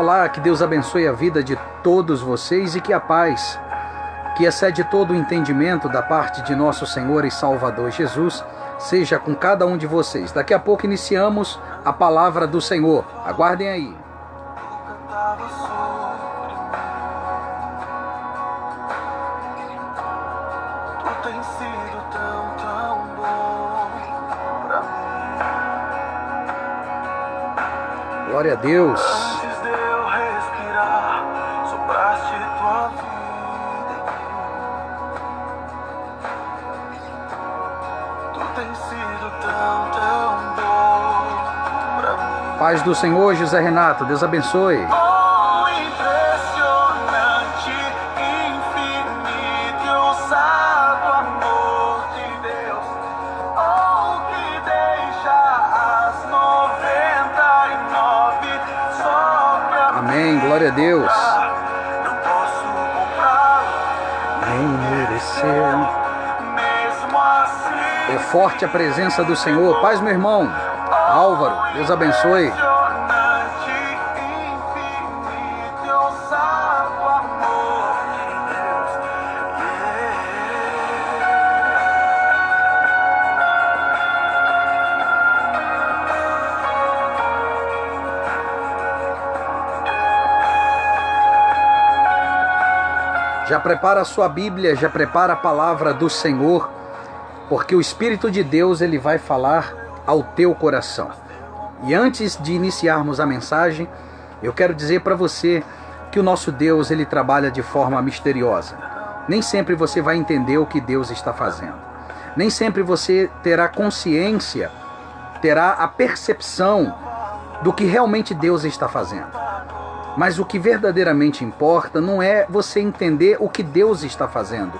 Olá, que Deus abençoe a vida de todos vocês e que a paz, que excede todo o entendimento da parte de nosso Senhor e Salvador Jesus, seja com cada um de vocês. Daqui a pouco iniciamos a palavra do Senhor. Aguardem aí. Tu tens sido tão bom pra mim. Glória a Deus. Antes de eu respirar, sopraste tua vida em mim. Tu tens sido tão bom pra mim. Paz do Senhor, José Renato. Deus abençoe. Oh, impressionante, infinito e ousado amor de Deus. Oh, que deixa as 99 só pra Amém. Glória a Deus. não posso comprá-lo, Nem merecer. mesmo assim. É forte a presença do Senhor. Paz, meu irmão. Álvaro, Deus abençoe. Impressionante, infinito e ousado amor de Deus. Já prepara a sua Bíblia, já prepara a palavra do Senhor, porque o Espírito de Deus ele vai falar ao teu coração. E antes de iniciarmos a mensagem, eu quero dizer para você que o nosso Deus ele trabalha de forma misteriosa. Nem sempre você vai entender o que Deus está fazendo. Nem sempre você terá consciência, terá a percepção do que realmente Deus está fazendo. Mas o que verdadeiramente importa não é você entender o que Deus está fazendo,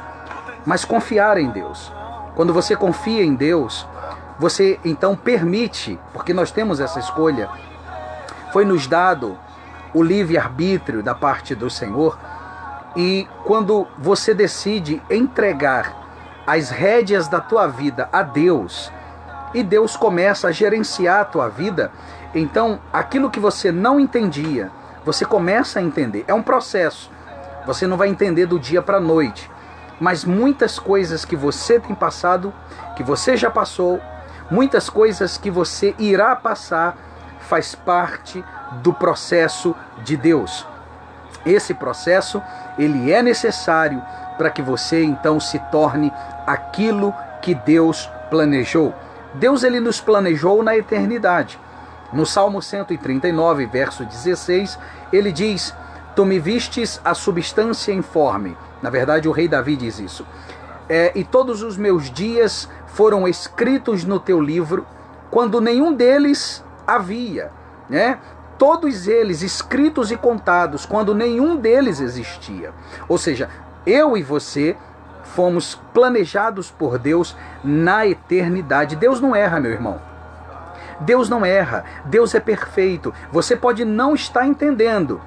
mas confiar em Deus. Quando você confia em Deus, você então permite, porque nós temos essa escolha, foi nos dado o livre-arbítrio da parte do Senhor, e quando você decide entregar as rédeas da tua vida a Deus, e Deus começa a gerenciar a tua vida, então aquilo que você não entendia, você começa a entender. É um processo. Você não vai entender do dia para a noite. Mas muitas coisas que você tem passado, que você já passou, muitas coisas que você irá passar, faz parte do processo de Deus. Esse processo, ele é necessário para que você então se torne aquilo que Deus planejou. Deus ele nos planejou na eternidade. No Salmo 139, verso 16, ele diz: Tu me vistes a substância informe. Na verdade, o rei Davi diz isso. E todos os meus dias foram escritos no teu livro, quando nenhum deles havia, né? Todos eles escritos e contados, quando nenhum deles existia. Ou seja, eu e você fomos planejados por Deus na eternidade. Deus não erra, meu irmão. Deus não erra, Deus é perfeito. Você pode não estar entendendo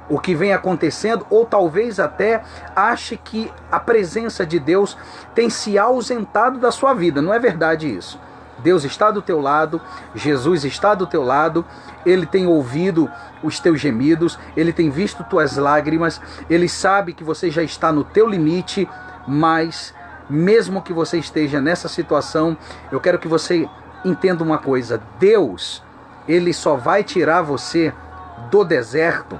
o que vem acontecendo, ou talvez até ache que a presença de Deus tem se ausentado da sua vida. Não é verdade isso. Deus está do teu lado, Jesus está do teu lado, Ele tem ouvido os teus gemidos, Ele tem visto tuas lágrimas, Ele sabe que você já está no teu limite, mas mesmo que você esteja nessa situação, eu quero que você entenda uma coisa: Deus, Ele só vai tirar você do deserto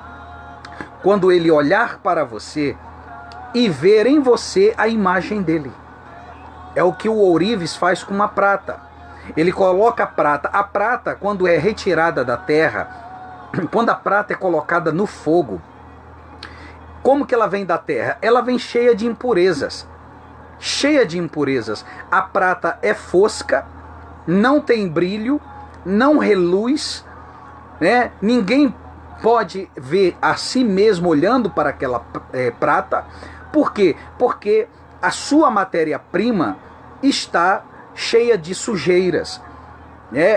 quando Ele olhar para você e ver em você a imagem dEle. É o que o ourives faz com a prata. Ele coloca a prata, quando é retirada da terra, quando a prata é colocada no fogo, como que ela vem da terra? Ela vem cheia de impurezas. Cheia de impurezas. A prata é fosca, não tem brilho, não reluz, né? Ninguém pode ver a si mesmo olhando para aquela prata. Por quê? Porque a sua matéria-prima está cheia de sujeiras.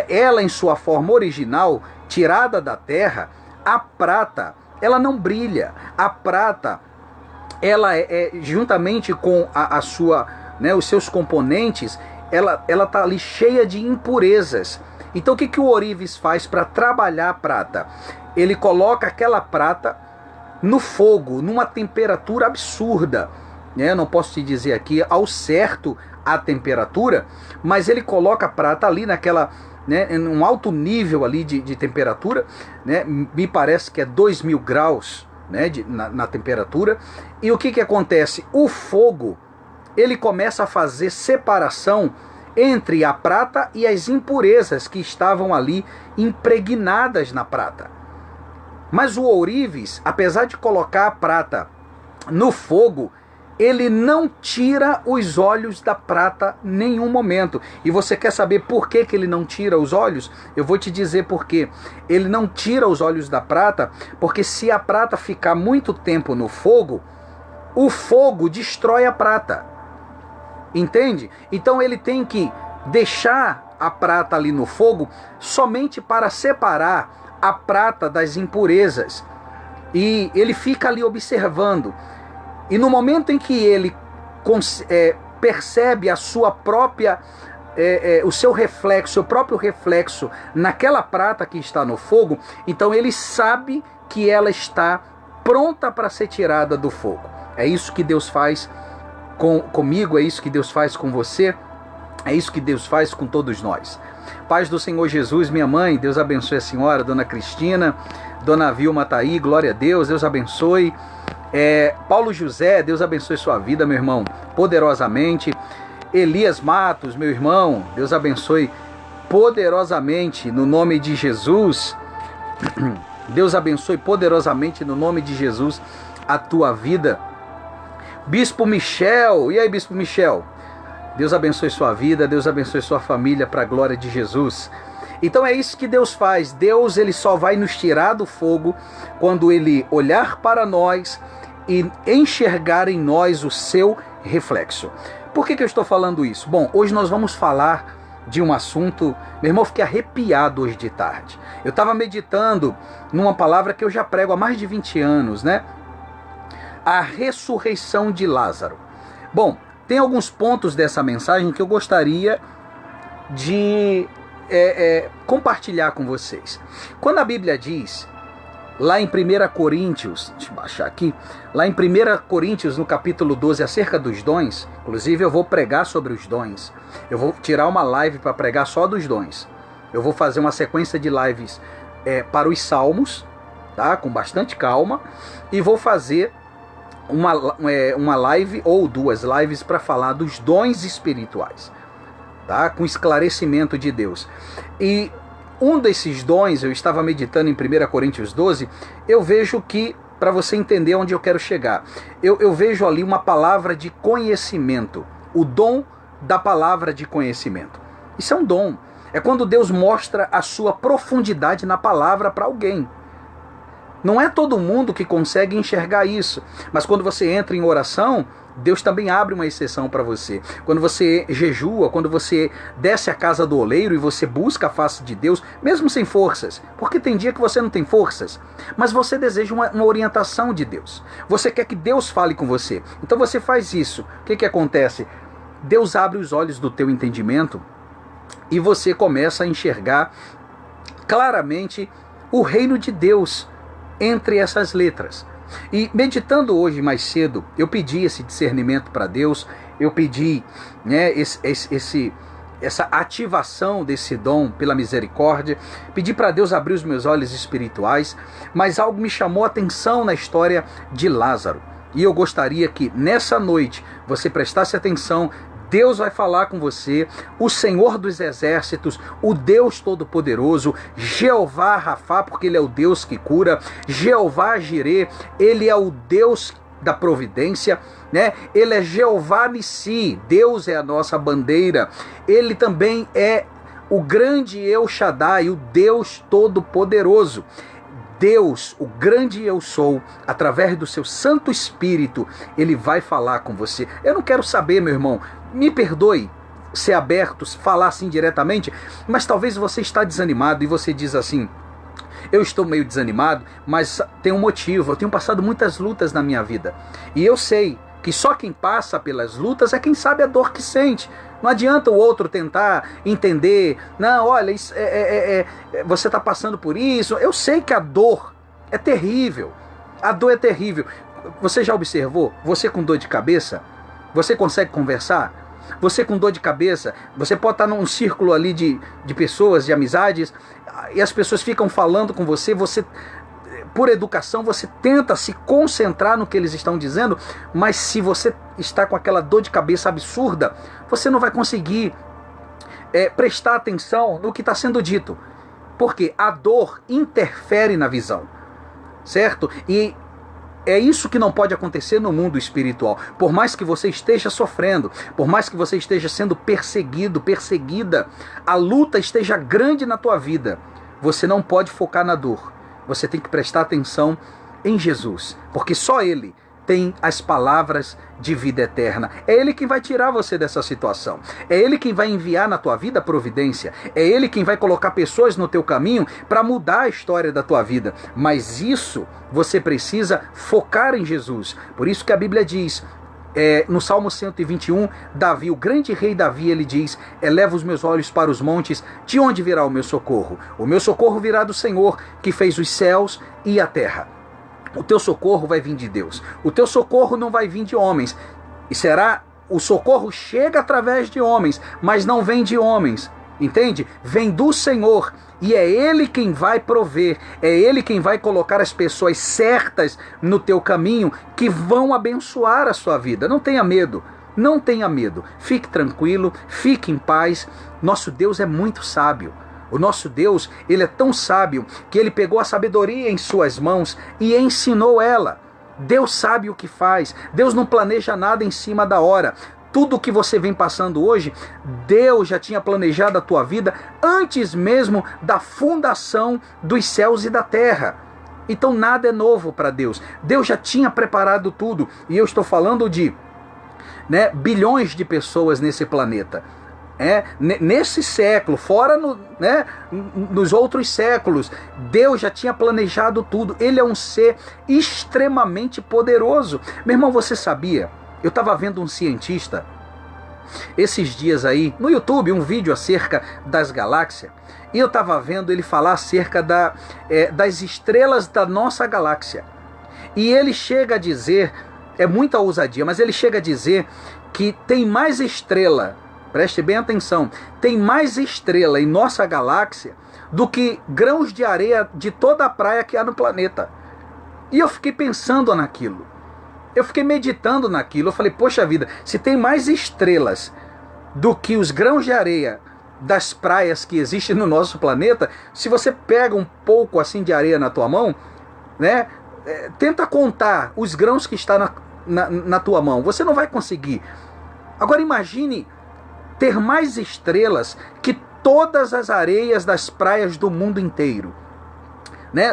Ela, em sua forma original, tirada da terra, a prata, ela não brilha. A prata, ela juntamente com a sua, né, os seus componentes, ela tá ali cheia de impurezas. Então o que o ourives faz para trabalhar a prata? Ele coloca aquela prata no fogo, numa temperatura absurda. Eu não posso te dizer aqui ao certo a temperatura, mas ele coloca a prata ali naquela, em um alto nível ali de temperatura, me parece que é 2000 graus, na temperatura. E o que acontece? O fogo, ele começa a fazer separação entre a prata e as impurezas que estavam ali impregnadas na prata. Mas o ourives, apesar de colocar a prata no fogo, ele não tira os olhos da prata em nenhum momento. E você quer saber por que ele não tira os olhos? Eu vou te dizer por quê. Ele não tira os olhos da prata, porque se a prata ficar muito tempo no fogo, o fogo destrói a prata. Entende? Então ele tem que deixar a prata ali no fogo somente para separar a prata das impurezas. E ele fica ali observando. E no momento em que ele percebe a sua própria, o seu reflexo, o próprio reflexo naquela prata que está no fogo, então ele sabe que ela está pronta para ser tirada do fogo. É isso que Deus faz comigo, é isso que Deus faz com você, é isso que Deus faz com todos nós. Paz do Senhor Jesus, minha mãe, Deus abençoe a senhora, Dona Cristina, Dona Vilma tá aí, glória a Deus, Deus abençoe. Paulo José, Deus abençoe sua vida, meu irmão, poderosamente. Elias Matos, meu irmão, Deus abençoe poderosamente no nome de Jesus. Deus abençoe poderosamente no nome de Jesus a tua vida. Bispo Michel, e aí, Bispo Michel? Deus abençoe sua vida, Deus abençoe sua família para a glória de Jesus. Então é isso que Deus faz. Deus, ele só vai nos tirar do fogo quando ele olhar para nós e enxergar em nós o seu reflexo. Por que eu estou falando isso? Bom, hoje nós vamos falar de um assunto, meu irmão, eu fiquei arrepiado hoje de tarde. Eu estava meditando numa palavra que eu já prego há mais de 20 anos, A ressurreição de Lázaro. Bom, tem alguns pontos dessa mensagem que eu gostaria de compartilhar com vocês. Quando a Bíblia diz, lá em 1 Coríntios, deixa eu baixar aqui, lá em 1 Coríntios, no capítulo 12, acerca dos dons, inclusive eu vou pregar sobre os dons, eu vou tirar uma live para pregar só dos dons, eu vou fazer uma sequência de lives para os salmos, tá? Com bastante calma, e vou fazer uma live ou 2 lives para falar dos dons espirituais, tá? Com esclarecimento de Deus. E um desses dons, eu estava meditando em 1 Coríntios 12, eu vejo que, para você entender onde eu quero chegar, eu vejo ali uma palavra de conhecimento, o dom da palavra de conhecimento. Isso é um dom, é quando Deus mostra a sua profundidade na palavra para alguém. Não é todo mundo que consegue enxergar isso, mas quando você entra em oração, Deus também abre uma exceção para você. Quando você jejua, quando você desce à casa do oleiro e você busca a face de Deus, mesmo sem forças, porque tem dia que você não tem forças, mas você deseja uma orientação de Deus. Você quer que Deus fale com você, então você faz isso. O que acontece? Deus abre os olhos do teu entendimento e você começa a enxergar claramente o reino de Deus entre essas letras. E meditando hoje mais cedo, eu pedi esse discernimento para Deus, eu pedi essa ativação desse dom pela misericórdia, pedi para Deus abrir os meus olhos espirituais, mas algo me chamou a atenção na história de Lázaro. E eu gostaria que nessa noite você prestasse atenção. Deus vai falar com você, o Senhor dos Exércitos, o Deus Todo-Poderoso, Jeová Rafá, porque Ele é o Deus que cura, Jeová Jirê, Ele é o Deus da providência, Ele é Jeová Nissi, Deus é a nossa bandeira, Ele também é o grande El Shaddai, o Deus Todo-Poderoso. Deus, o grande eu sou, através do seu Santo Espírito, Ele vai falar com você. Eu não quero saber, meu irmão, me perdoe ser aberto, falar assim diretamente, mas talvez você está desanimado e você diz assim, eu estou meio desanimado, mas tem um motivo, eu tenho passado muitas lutas na minha vida. E eu sei que só quem passa pelas lutas é quem sabe a dor que sente. Não adianta o outro tentar entender, não, olha, você está passando por isso. Eu sei que a dor é terrível, a dor é terrível. Você já observou? Você com dor de cabeça, você consegue conversar? Você com dor de cabeça, você pode estar num círculo ali de pessoas, de amizades, e as pessoas ficam falando com você, por educação, você tenta se concentrar no que eles estão dizendo, mas se você está com aquela dor de cabeça absurda, você não vai conseguir prestar atenção no que está sendo dito, porque a dor interfere na visão, certo? E é isso que não pode acontecer no mundo espiritual. Por mais que você esteja sofrendo, por mais que você esteja sendo perseguido, perseguida, a luta esteja grande na tua vida, você não pode focar na dor. Você tem que prestar atenção em Jesus, porque só Ele tem as palavras de vida eterna. É Ele quem vai tirar você dessa situação. É Ele quem vai enviar na tua vida a providência. É Ele quem vai colocar pessoas no teu caminho para mudar a história da tua vida. Mas isso você precisa focar em Jesus. Por isso que a Bíblia diz, no Salmo 121, Davi, o grande rei Davi, ele diz: eleva os meus olhos para os montes, de onde virá o meu socorro? O meu socorro virá do Senhor, que fez os céus e a terra. O teu socorro vai vir de Deus. O teu socorro não vai vir de homens. O socorro chega através de homens, mas não vem de homens. Entende? Vem do Senhor. E é Ele quem vai prover. É Ele quem vai colocar as pessoas certas no teu caminho, que vão abençoar a sua vida. Não tenha medo. Não tenha medo. Fique tranquilo. Fique em paz. Nosso Deus é muito sábio. O nosso Deus, Ele é tão sábio que Ele pegou a sabedoria em suas mãos e ensinou ela. Deus sabe o que faz. Deus não planeja nada em cima da hora. Tudo o que você vem passando hoje, Deus já tinha planejado a tua vida antes mesmo da fundação dos céus e da terra. Então nada é novo para Deus. Deus já tinha preparado tudo. E eu estou falando de bilhões de pessoas nesse planeta. Nesse século, fora nos outros séculos, Deus já tinha planejado tudo. Ele é um ser extremamente poderoso. Meu irmão, você sabia? Eu estava vendo um cientista esses dias aí no YouTube, um vídeo acerca das galáxias, e eu estava vendo ele falar acerca das estrelas da nossa galáxia. E ele chega a dizer, é muita ousadia, mas ele chega a dizer que tem mais estrela, preste bem atenção, tem mais estrela em nossa galáxia do que grãos de areia de toda a praia que há no planeta. E eu fiquei pensando naquilo. Eu fiquei meditando naquilo. Eu falei, poxa vida, se tem mais estrelas do que os grãos de areia das praias que existem no nosso planeta, se você pega um pouco assim de areia na tua mão, tenta contar os grãos que está na tua mão. Você não vai conseguir. Agora imagine ter mais estrelas que todas as areias das praias do mundo inteiro.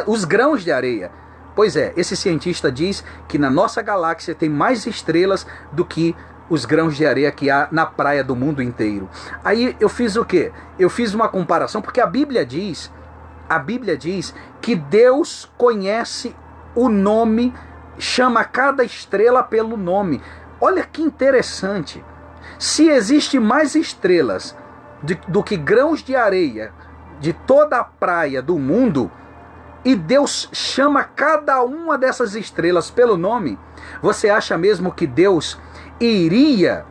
Os grãos de areia. Pois é, esse cientista diz que na nossa galáxia tem mais estrelas do que os grãos de areia que há na praia do mundo inteiro. Aí eu fiz o quê? Eu fiz uma comparação, porque a Bíblia diz que Deus conhece o nome, chama cada estrela pelo nome. Olha que interessante. Se existe mais estrelas do que grãos de areia de toda a praia do mundo, e Deus chama cada uma dessas estrelas pelo nome, você acha mesmo que Deus iria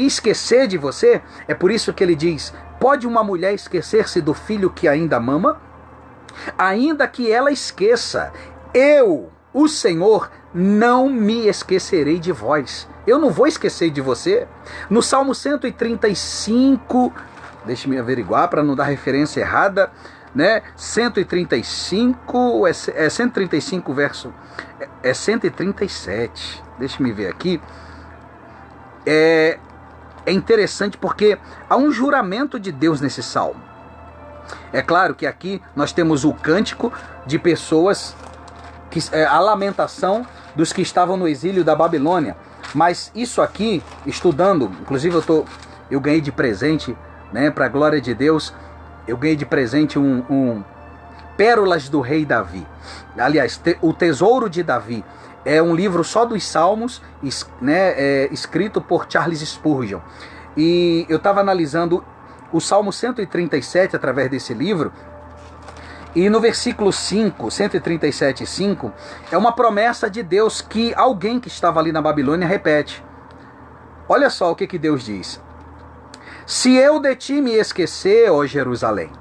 esquecer de você? É por isso que ele diz: pode uma mulher esquecer-se do filho que ainda mama? Ainda que ela esqueça, eu, o Senhor, não me esquecerei de vós. Eu não vou esquecer de você. No Salmo 135, deixe-me averiguar para não dar referência errada, 135, 135 verso, 137, deixa-me ver aqui. É interessante porque há um juramento de Deus nesse salmo. É claro que aqui nós temos o cântico de pessoas, a lamentação dos que estavam no exílio da Babilônia. Mas isso aqui, estudando, inclusive eu ganhei de presente, para a glória de Deus, eu ganhei de presente Pérolas do Rei Davi. Aliás, o Tesouro de Davi. É um livro só dos Salmos, né, escrito por Charles Spurgeon. E eu estava analisando o Salmo 137 através desse livro, e no versículo 5, 137:5, é uma promessa de Deus que alguém que estava ali na Babilônia repete. Olha só o que Deus diz. Se eu de ti me esquecer, ó Jerusalém,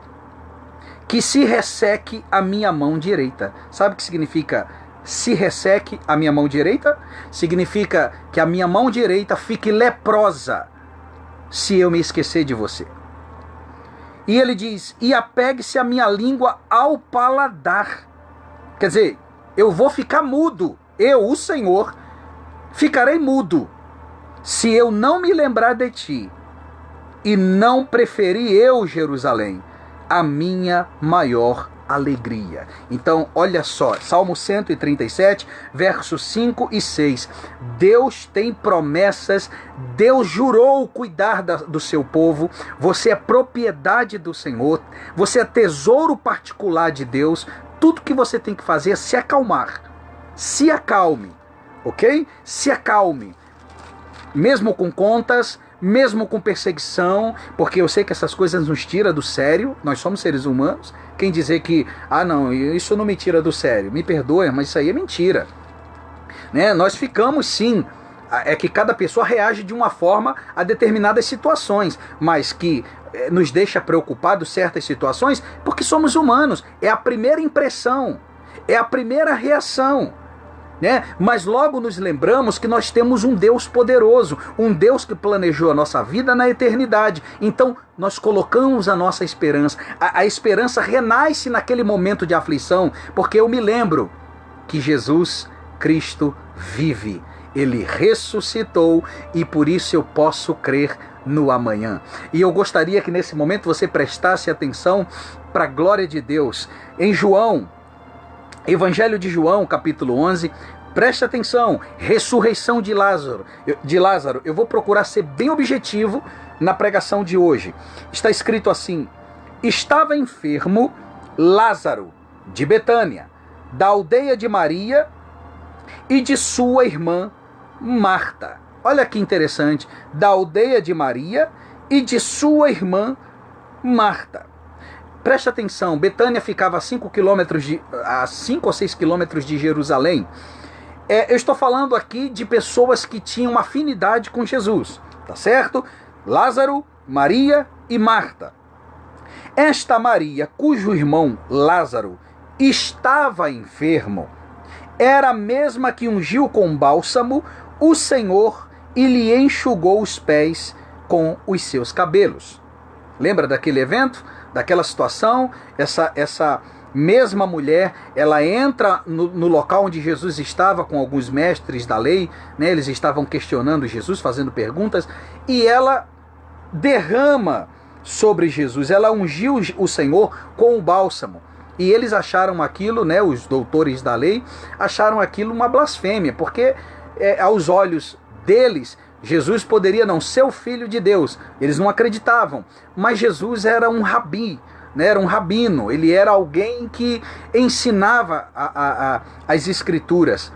que se resseque a minha mão direita. Sabe o que significa se resseque a minha mão direita? Significa que a minha mão direita fique leprosa se eu me esquecer de você. E ele diz, e apegue-se a minha língua ao paladar. Quer dizer, eu vou ficar mudo. Eu, o Senhor, ficarei mudo se eu não me lembrar de ti e não preferir eu, Jerusalém, a minha maior alegria. Então, olha só, Salmo 137, versos 5 e 6. Deus tem promessas, Deus jurou cuidar do seu povo, você é propriedade do Senhor, você é tesouro particular de Deus, tudo que você tem que fazer é se acalmar. Se acalme, ok? Se acalme. Mesmo com contas, mesmo com perseguição, porque eu sei que essas coisas nos tiram do sério, nós somos seres humanos. Quem dizer que, não, isso não me tira do sério, me perdoe, mas isso aí é mentira. Né? Nós ficamos sim, é que cada pessoa reage de uma forma a determinadas situações, mas que nos deixa preocupados certas situações, porque somos humanos, é a primeira impressão, é a primeira reação. Né? Mas logo nos lembramos que nós temos um Deus poderoso, um Deus que planejou a nossa vida na eternidade. Então nós colocamos a nossa esperança. A esperança renasce naquele momento de aflição, porque eu me lembro que Jesus Cristo vive. Ele ressuscitou e por isso eu posso crer no amanhã. E eu gostaria que nesse momento você prestasse atenção para a glória de Deus. Em João, Evangelho de João, capítulo 11, preste atenção, ressurreição de Lázaro. Eu vou procurar ser bem objetivo na pregação de hoje. Está escrito assim, estava enfermo Lázaro, de Betânia, da aldeia de Maria e de sua irmã Marta. Olha que interessante, da aldeia de Maria e de sua irmã Marta. Preste atenção, Betânia ficava a 5 ou 6 quilômetros de Jerusalém. Eu estou falando aqui de pessoas que tinham afinidade com Jesus, tá certo? Lázaro, Maria e Marta. Esta Maria, cujo irmão Lázaro estava enfermo, era a mesma que ungiu com bálsamo o Senhor e lhe enxugou os pés com os seus cabelos. Lembra daquele evento? Daquela situação? Essa mesma mulher, ela entra no local onde Jesus estava com alguns mestres da lei, né? Eles estavam questionando Jesus, fazendo perguntas, e ela derrama sobre Jesus, ela ungiu o Senhor com o bálsamo. E eles acharam aquilo, né, os doutores da lei, acharam aquilo uma blasfêmia, porque aos olhos deles, Jesus poderia não ser o Filho de Deus, eles não acreditavam, mas Jesus era um rabi, né, era um rabino, ele era alguém que ensinava as escrituras.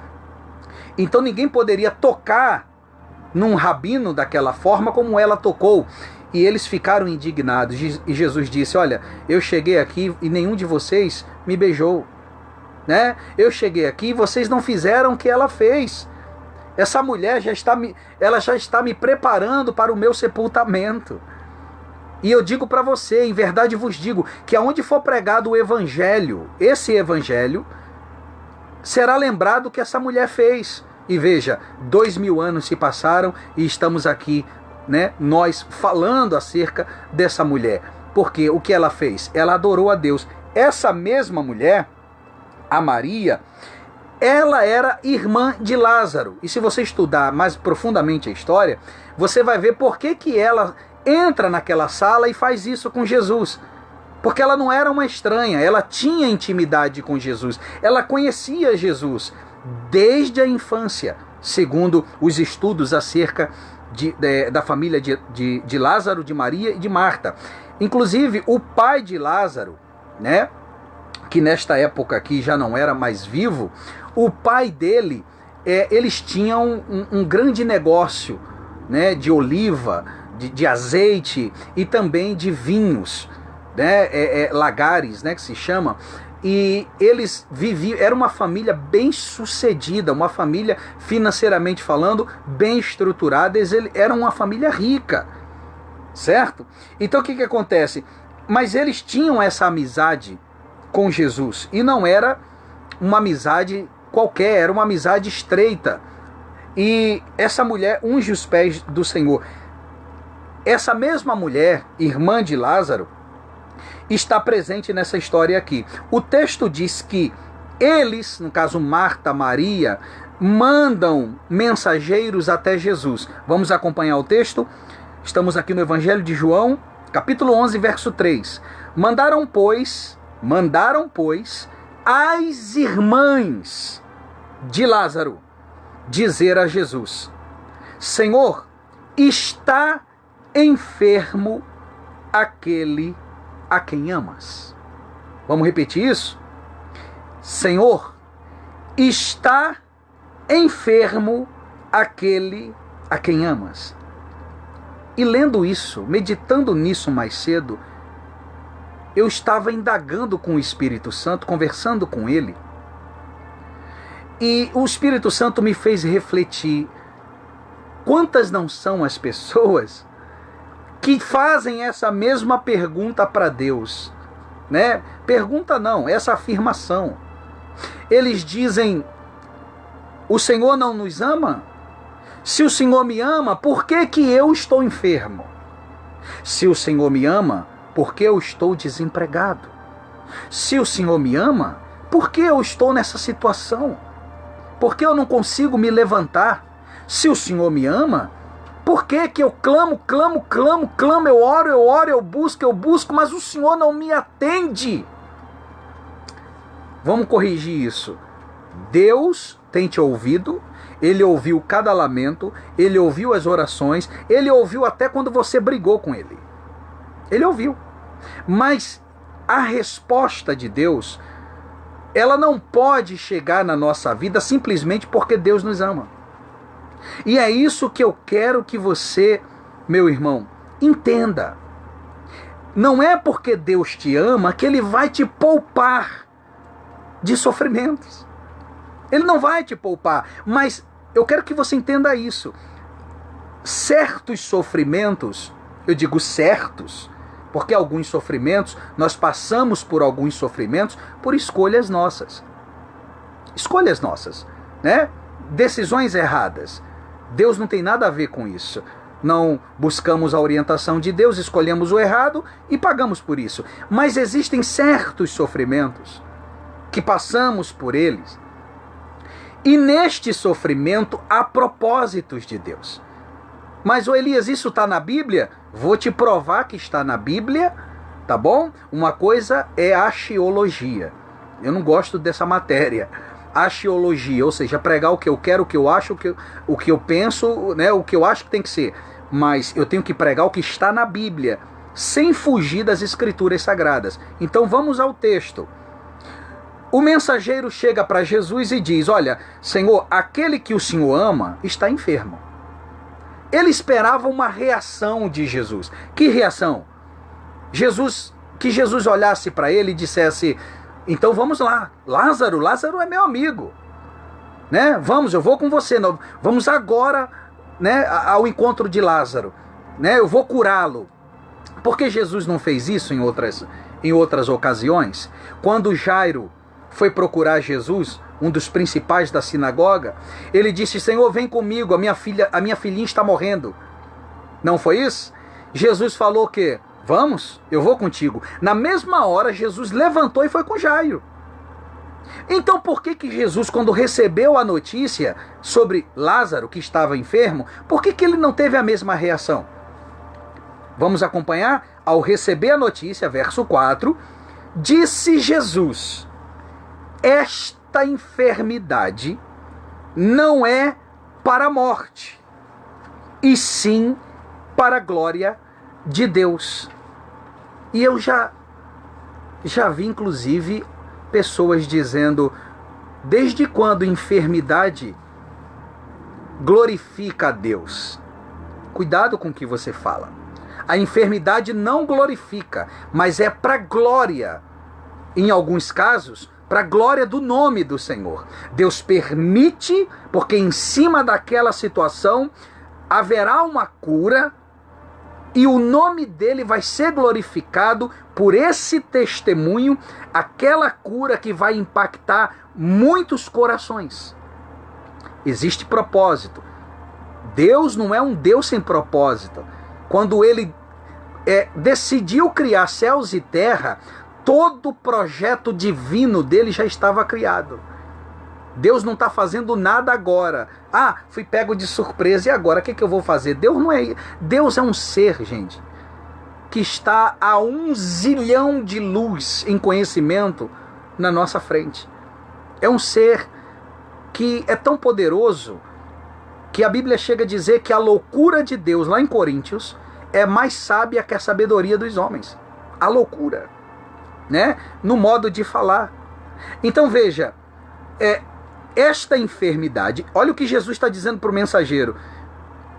Então ninguém poderia tocar num rabino daquela forma como ela tocou. E eles ficaram indignados. E Jesus disse, olha, eu cheguei aqui e nenhum de vocês me beijou. Né? Eu cheguei aqui e vocês não fizeram o que ela fez. Essa mulher já está me preparando para o meu sepultamento. E eu digo para você, em verdade vos digo, que aonde for pregado o evangelho, esse evangelho, será lembrado o que essa mulher fez. E veja, 2000 anos se passaram e estamos aqui, né, nós falando acerca dessa mulher. Porque o que ela fez? Ela adorou a Deus. Essa mesma mulher, a Maria, ela era irmã de Lázaro. E se você estudar mais profundamente a história, você vai ver por que ela entra naquela sala e faz isso com Jesus. Porque ela não era uma estranha, ela tinha intimidade com Jesus. Ela conhecia Jesus desde a infância, segundo os estudos acerca da família de Lázaro, de Maria e de Marta. Inclusive, o pai de Lázaro, né, que nesta época aqui já não era mais vivo, o pai dele eles tinham um grande negócio, né, de oliva, de azeite e também de vinhos, né, lagares, né, que se chama. E eles viviam, era uma família bem sucedida, uma família financeiramente falando bem estruturada, eles eram uma família rica, certo? Então o que acontece? Mas eles tinham essa amizade com Jesus, e não era uma amizade qualquer, era uma amizade estreita. E essa mulher unge os pés do Senhor. Essa mesma mulher, irmã de Lázaro, está presente nessa história aqui. O texto diz que eles, no caso Marta, Maria, mandam mensageiros até Jesus. Vamos acompanhar o texto? Estamos aqui no Evangelho de João, capítulo 11, verso 3. Mandaram, pois, as irmãs de Lázaro dizer a Jesus: Senhor, está enfermo aquele a quem amas. Vamos repetir isso? Senhor, está enfermo aquele a quem amas. E lendo isso, meditando nisso mais cedo, eu estava indagando com o Espírito Santo, conversando com ele, e o Espírito Santo me fez refletir: quantas não são as pessoas que fazem essa mesma pergunta para Deus, né? Pergunta não, essa afirmação. Eles dizem: o Senhor não nos ama? Se o Senhor me ama, por que eu estou enfermo? Se o Senhor me ama, por que eu estou desempregado? Se o Senhor me ama, por que eu estou nessa situação? Por que eu não consigo me levantar? Se o Senhor me ama, por que eu clamo, eu oro, eu busco, mas o Senhor não me atende? Vamos corrigir isso. Deus tem te ouvido, Ele ouviu cada lamento, Ele ouviu as orações, Ele ouviu até quando você brigou com Ele. Ele ouviu. Mas a resposta de Deus, ela não pode chegar na nossa vida simplesmente porque Deus nos ama. E é isso que eu quero que você, meu irmão, entenda. Não é porque Deus te ama que Ele vai te poupar de sofrimentos. Ele não vai te poupar, mas eu quero que você entenda isso. Certos sofrimentos, eu digo certos, porque alguns sofrimentos, nós passamos por alguns sofrimentos por escolhas nossas. Escolhas nossas, né? Decisões erradas. Deus não tem nada a ver com isso. Não buscamos a orientação de Deus, escolhemos o errado e pagamos por isso. Mas existem certos sofrimentos que passamos por eles, e neste sofrimento há propósitos de Deus. Mas, ô Elias, isso está na Bíblia? Vou te provar que está na Bíblia, tá bom? Uma coisa é a axiologia. Eu não gosto dessa matéria. Axiologia, ou seja, pregar o que eu quero, o que eu acho, o que eu penso, né, o que eu acho que tem que ser. Mas eu tenho que pregar o que está na Bíblia, sem fugir das Escrituras Sagradas. Então vamos ao texto. O mensageiro chega para Jesus e diz: olha, Senhor, aquele que o Senhor ama está enfermo. Ele esperava uma reação de Jesus. Que reação? Que Jesus olhasse para ele e dissesse: então vamos lá, Lázaro é meu amigo, né? Vamos, eu vou com você, vamos agora, né, ao encontro de Lázaro, né? Eu vou curá-lo. Por que Jesus não fez isso em outras ocasiões? Quando Jairo foi procurar Jesus, um dos principais da sinagoga, ele disse: Senhor, vem comigo, a minha filhinha está morrendo. Não foi isso? Jesus falou que vamos, eu vou contigo. Na mesma hora, Jesus levantou e foi com Jairo. Então por que Jesus, quando recebeu a notícia sobre Lázaro, que estava enfermo, por que ele não teve a mesma reação? Vamos acompanhar? Ao receber a notícia, verso 4, disse Jesus: esta enfermidade não é para a morte, e sim para a glória de Deus. E eu já vi, inclusive, pessoas dizendo: desde quando enfermidade glorifica a Deus. Cuidado com o que você fala. A enfermidade não glorifica, mas é para glória, em alguns casos, para a glória do nome do Senhor. Deus permite, porque em cima daquela situação haverá uma cura e o nome dele vai ser glorificado por esse testemunho, aquela cura que vai impactar muitos corações. Existe propósito. Deus não é um Deus sem propósito. Quando ele decidiu criar céus e terra, todo o projeto divino dele já estava criado. Deus não está fazendo nada agora. Fui pego de surpresa e agora o que eu vou fazer? Deus é um ser, gente, que está a 1 zilhão de luz em conhecimento na nossa frente. É um ser que é tão poderoso que a Bíblia chega a dizer que a loucura de Deus, lá em Coríntios, é mais sábia que a sabedoria dos homens. A loucura, né? No modo de falar. Então veja, esta enfermidade, olha o que Jesus está dizendo para o mensageiro.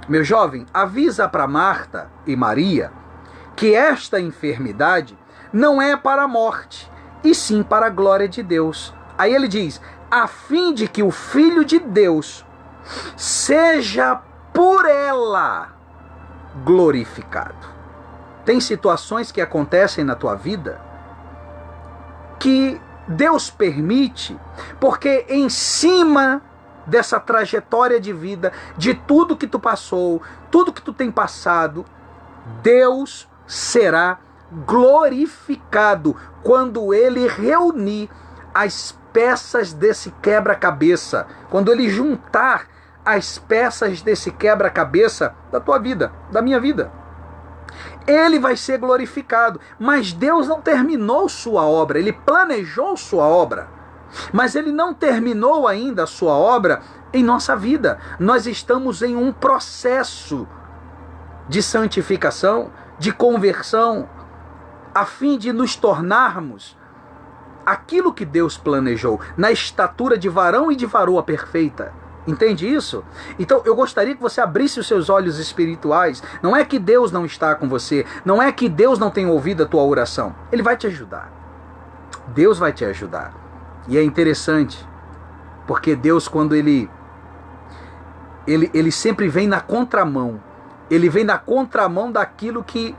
Meu jovem, avisa para Marta e Maria que esta enfermidade não é para a morte, e sim para a glória de Deus. Aí ele diz, a fim de que o Filho de Deus seja por ela glorificado. Tem situações que acontecem na tua vida que Deus permite, porque em cima dessa trajetória de vida, de tudo que tu passou, tudo que tu tem passado, Deus será glorificado quando Ele reunir as peças desse quebra-cabeça, quando Ele juntar as peças desse quebra-cabeça da tua vida, da minha vida. Ele vai ser glorificado, mas Deus não terminou sua obra. Ele planejou sua obra, mas Ele não terminou ainda a sua obra em nossa vida. Nós estamos em um processo de santificação, de conversão, a fim de nos tornarmos aquilo que Deus planejou, na estatura de varão e de varoa perfeita. Entende isso? Então eu gostaria que você abrisse os seus olhos espirituais. Não é que Deus não está com você, não é que Deus não tem ouvido a tua oração. Ele vai te ajudar. Deus vai te ajudar. E é interessante, porque Deus, quando ele sempre vem na contramão. Ele vem na contramão daquilo que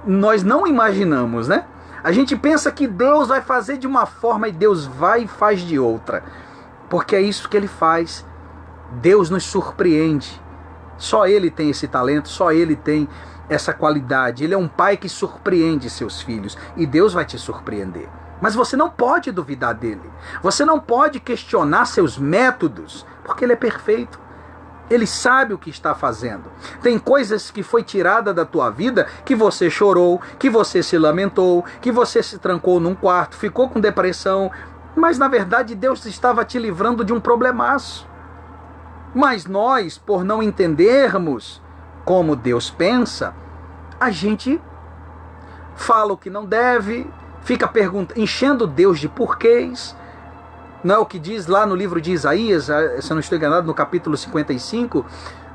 nós não imaginamos, né? A gente pensa que Deus vai fazer de uma forma e Deus vai e faz de outra. Porque é isso que Ele faz. Deus nos surpreende. Só Ele tem esse talento, só Ele tem essa qualidade. Ele é um pai que surpreende seus filhos. E Deus vai te surpreender. Mas você não pode duvidar dele. Você não pode questionar seus métodos, porque Ele é perfeito. Ele sabe o que está fazendo. Tem coisas que foi tirada da tua vida, que você chorou, que você se lamentou, que você se trancou num quarto, ficou com depressão, mas na verdade Deus estava te livrando de um problemaço. Mas nós, por não entendermos como Deus pensa, a gente fala o que não deve, fica enchendo Deus de porquês. Não é o que diz lá no livro de Isaías, se eu não estou enganado, no capítulo 55,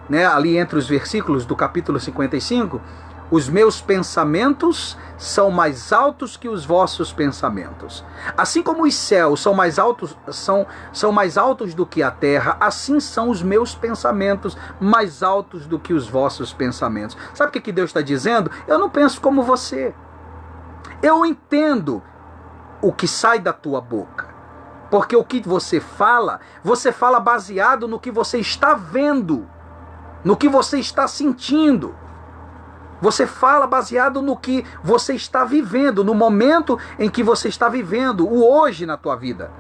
né, ali entre os versículos do capítulo 55, os meus pensamentos são mais altos que os vossos pensamentos. Assim como os céus são mais altos do que a terra, assim são os meus pensamentos mais altos do que os vossos pensamentos. Sabe o que Deus está dizendo? Eu não penso como você. Eu entendo o que sai da tua boca. Porque o que você fala baseado no que você está vendo, no que você está sentindo. Você fala baseado no que você está vivendo, no momento em que você está vivendo, o hoje na tua vida.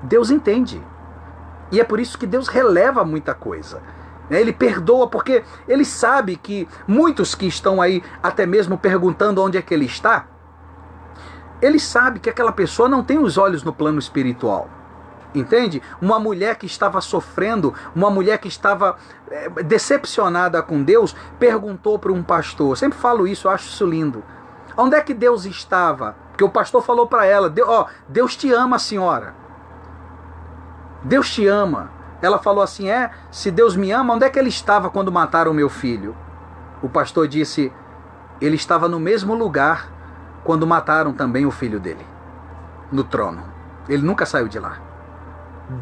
Deus entende. E é por isso que Deus releva muita coisa. Ele perdoa porque Ele sabe que muitos que estão aí até mesmo perguntando onde é que Ele está, Ele sabe que aquela pessoa não tem os olhos no plano espiritual. Entende? Uma mulher que estava sofrendo, uma mulher que estava decepcionada com Deus, perguntou para um pastor. Sempre falo isso, eu acho isso lindo. Onde é que Deus estava? Porque o pastor falou para ela, Deus te ama, senhora. Deus te ama. Ela falou assim, se Deus me ama, onde é que ele estava quando mataram meu filho? O pastor disse, ele estava no mesmo lugar quando mataram também o filho dele, no trono. Ele nunca saiu de lá.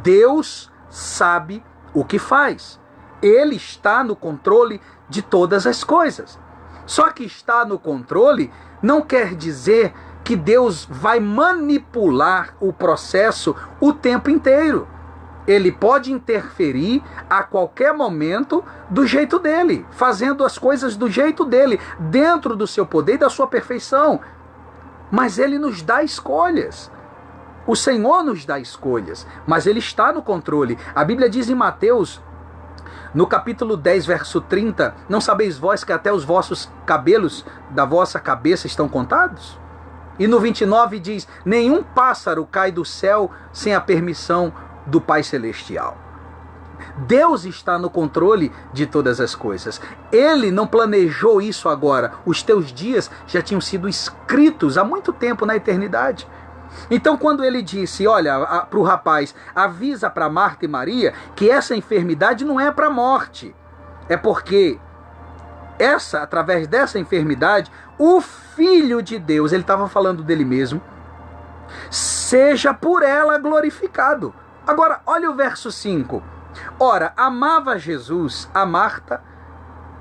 Deus sabe o que faz. Ele está no controle de todas as coisas. Só que estar no controle não quer dizer que Deus vai manipular o processo o tempo inteiro. Ele pode interferir a qualquer momento do jeito dele, fazendo as coisas do jeito dele, dentro do seu poder e da sua perfeição. Mas ele nos dá escolhas. O Senhor nos dá escolhas, mas ele está no controle. A Bíblia diz em Mateus, no capítulo 10, verso 30, não sabeis vós que até os vossos cabelos da vossa cabeça estão contados? E no 29 diz, nenhum pássaro cai do céu sem a permissão do Pai Celestial. Deus está no controle de todas as coisas. Ele não planejou isso agora. Os teus dias já tinham sido escritos há muito tempo na eternidade. Então quando ele disse, olha, para o rapaz, avisa para Marta e Maria que essa enfermidade não é para a morte. É porque através dessa enfermidade, o Filho de Deus, ele estava falando dele mesmo, seja por ela glorificado. Agora, olha o verso 5. Ora, amava Jesus a Marta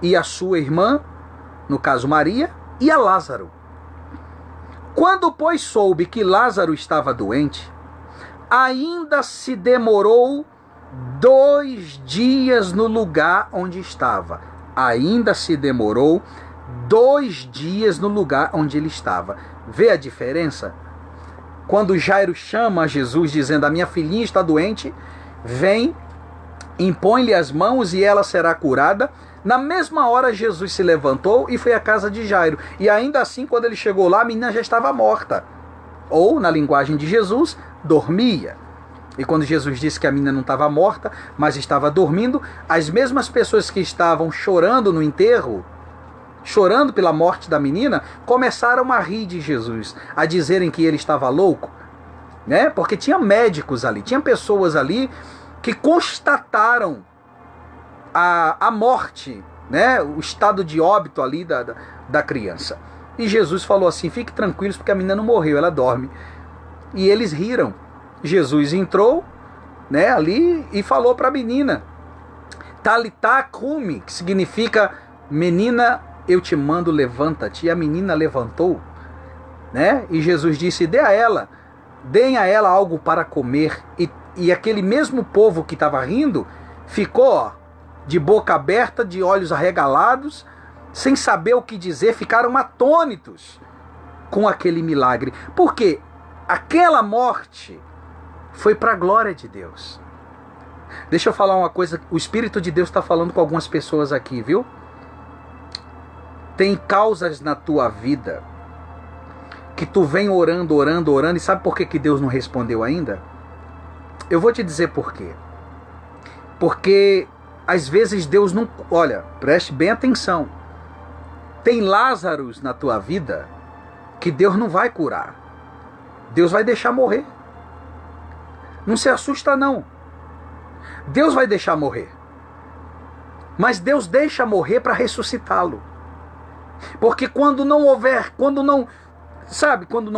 e a sua irmã, no caso Maria, e a Lázaro. Quando, pois, soube que Lázaro estava doente, ainda se demorou 2 dias no lugar onde estava. Ainda se demorou 2 dias no lugar onde ele estava. Vê a diferença? Quando Jairo chama Jesus dizendo, a minha filhinha está doente, vem, impõe-lhe as mãos e ela será curada. Na mesma hora Jesus se levantou e foi à casa de Jairo. E ainda assim, quando ele chegou lá, a menina já estava morta. Ou, na linguagem de Jesus, dormia. E quando Jesus disse que a menina não estava morta, mas estava dormindo, as mesmas pessoas que estavam chorando no enterro, chorando pela morte da menina, começaram a rir de Jesus, a dizerem que ele estava louco, né? Porque tinha médicos ali, tinha pessoas ali que constataram a morte, né? O estado de óbito ali da criança. E Jesus falou assim, fique tranquilos porque a menina não morreu, ela dorme. E eles riram. Jesus entrou, né, ali e falou para a menina, Talitá cumi, que significa, menina, eu te mando, levanta-te. E a menina levantou, né? E Jesus disse, deem a ela algo para comer. E aquele mesmo povo que estava rindo, ficou de boca aberta, de olhos arregalados, sem saber o que dizer, ficaram atônitos com aquele milagre. Porque aquela morte foi para a glória de Deus. Deixa eu falar uma coisa, o Espírito de Deus está falando com algumas pessoas aqui, viu? Tem causas na tua vida que tu vem orando, e sabe por que Deus não respondeu ainda? Eu vou te dizer por quê. Porque às vezes Deus não... Olha, preste bem atenção. Tem Lázaros na tua vida que Deus não vai curar. Deus vai deixar morrer. Não se assusta não. Deus vai deixar morrer. Mas Deus deixa morrer para ressuscitá-lo. Porque quando não houver, quando não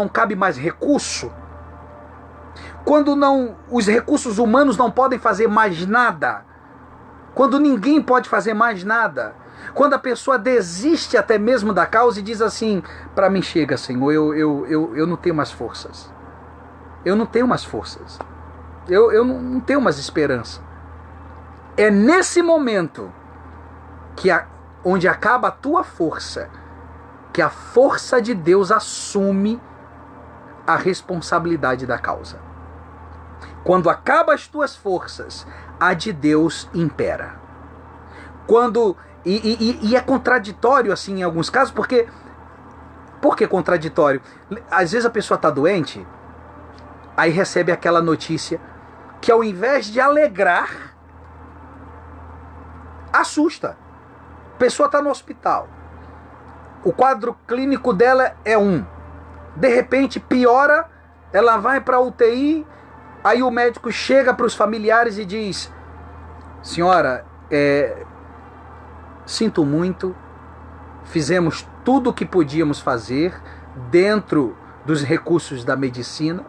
cabe mais recurso, quando os recursos humanos não podem fazer mais nada, quando ninguém pode fazer mais nada, quando a pessoa desiste até mesmo da causa e diz assim, para mim chega, Senhor, eu não tenho mais forças. Eu não tenho mais forças. Eu não tenho mais esperança. É nesse momento onde acaba a tua força, que a força de Deus assume a responsabilidade da causa. Quando acaba as tuas forças, a de Deus impera. E é contraditório assim em alguns casos, porque... Por que contraditório? Às vezes a pessoa está doente, aí recebe aquela notícia que ao invés de alegrar, assusta. A pessoa está no hospital. O quadro clínico dela é 1. De repente piora, ela vai para a UTI, aí o médico chega para os familiares e diz, senhora, sinto muito, fizemos tudo o que podíamos fazer dentro dos recursos da medicina,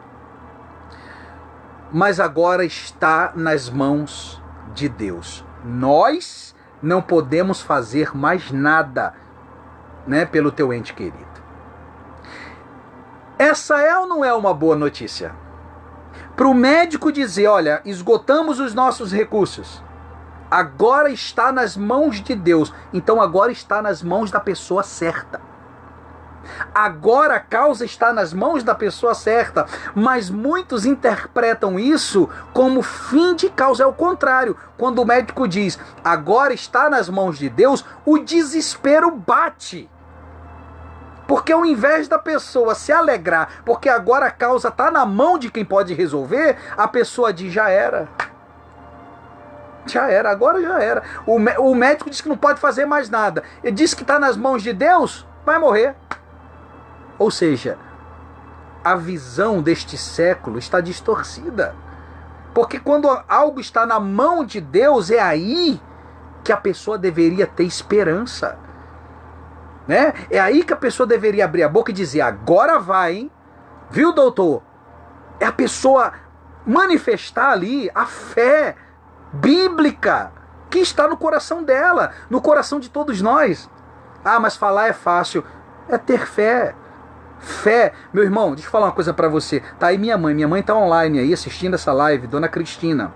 mas agora está nas mãos de Deus. Nós não podemos fazer mais nada, né, pelo teu ente querido. Essa é ou não é uma boa notícia? Para o médico dizer, olha, esgotamos os nossos recursos, agora está nas mãos de Deus, então agora está nas mãos da pessoa certa. Agora a causa está nas mãos da pessoa certa, mas muitos interpretam isso como fim de causa. É o contrário. Quando o médico diz, agora está nas mãos de Deus, o desespero bate. Porque ao invés da pessoa se alegrar, porque agora a causa está na mão de quem pode resolver, a pessoa diz, já era. Já era, agora já era. O médico diz que não pode fazer mais nada. Ele diz que está nas mãos de Deus, vai morrer. Ou seja, a visão deste século está distorcida. Porque quando algo está na mão de Deus, é aí que a pessoa deveria ter esperança. Né? É aí que a pessoa deveria abrir a boca e dizer, agora vai, hein? Viu, doutor? É a pessoa manifestar ali a fé bíblica que está no coração dela, no coração de todos nós. Ah, mas falar é fácil. É ter fé. Fé, meu irmão, deixa eu falar uma coisa pra você. Tá aí minha mãe tá online aí assistindo essa live, Dona Cristina.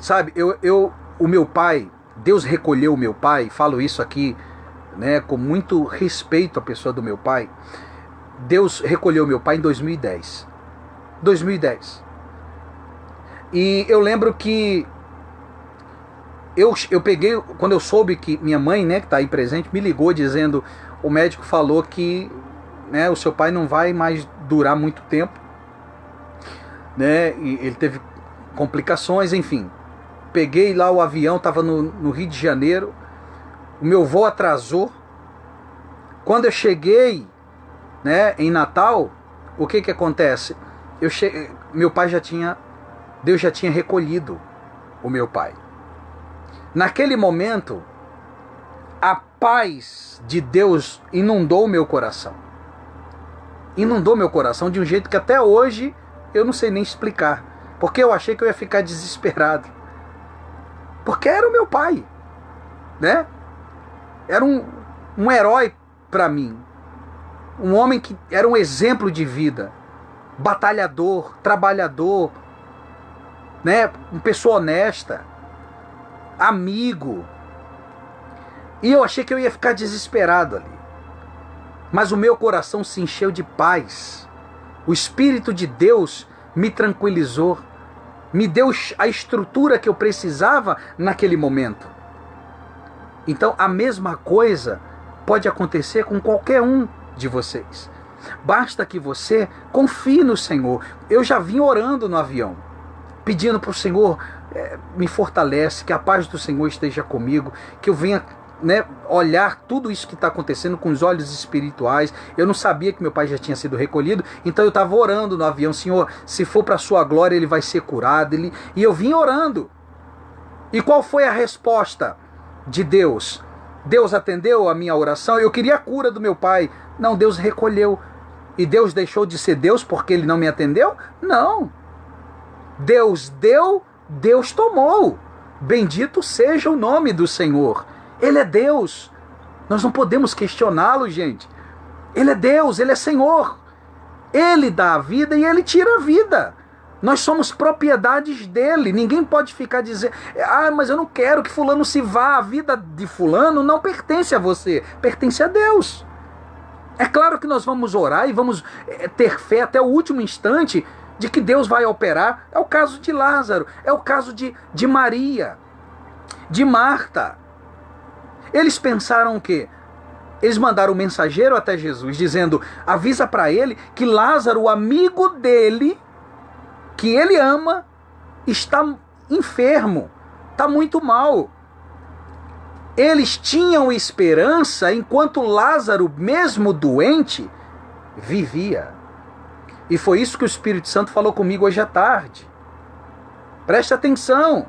Sabe, o meu pai, Deus recolheu o meu pai, falo isso aqui, né, com muito respeito à pessoa do meu pai. Deus recolheu o meu pai em 2010. 2010. E eu lembro que eu peguei, quando eu soube que minha mãe, né, que tá aí presente, me ligou dizendo, o médico falou que, né, o seu pai não vai mais durar muito tempo, né, e ele teve complicações, enfim. Peguei lá o avião, estava no Rio de Janeiro, o meu voo atrasou. Quando eu cheguei, né, em Natal, o que acontece? Meu pai Deus já tinha recolhido o meu pai. Naquele momento, a paz de Deus inundou o meu coração. Inundou meu coração de um jeito que até hoje eu não sei nem explicar. Porque eu achei que eu ia ficar desesperado. Porque era o meu pai, né? Era um herói para mim. Um homem que era um exemplo de vida. Batalhador, trabalhador, né? Uma pessoa honesta, amigo. E eu achei que eu ia ficar desesperado ali. Mas o meu coração se encheu de paz. O Espírito de Deus me tranquilizou. Me deu a estrutura que eu precisava naquele momento. Então a mesma coisa pode acontecer com qualquer um de vocês. Basta que você confie no Senhor. Eu já vim orando no avião, pedindo para o Senhor, me fortalece, que a paz do Senhor esteja comigo, que eu venha, né, olhar tudo isso que está acontecendo com os olhos espirituais. Eu não sabia que meu pai já tinha sido recolhido, então eu estava orando no avião, Senhor, se for para a sua glória ele vai ser curado. E eu vim orando. E qual foi a resposta de Deus? Deus atendeu a minha oração. Eu queria a cura do meu pai. Não, Deus recolheu. E Deus deixou de ser Deus porque ele não me atendeu? Não. Deus deu, Deus tomou. Bendito seja o nome do Senhor. Ele é Deus. Nós não podemos questioná-lo, gente. Ele é Deus, Ele é Senhor. Ele dá a vida e Ele tira a vida. Nós somos propriedades dele. Ninguém pode ficar dizendo, mas eu não quero que fulano se vá. A vida de fulano não pertence a você, pertence a Deus. É claro que nós vamos orar e vamos ter fé até o último instante de que Deus vai operar. É o caso de Lázaro, é o caso de Maria, de Marta. Eles pensaram o quê? Eles mandaram um mensageiro até Jesus, dizendo, avisa para ele que Lázaro, o amigo dele, que ele ama, está enfermo, está muito mal. Eles tinham esperança enquanto Lázaro, mesmo doente, vivia. E foi isso que o Espírito Santo falou comigo hoje à tarde. Preste atenção.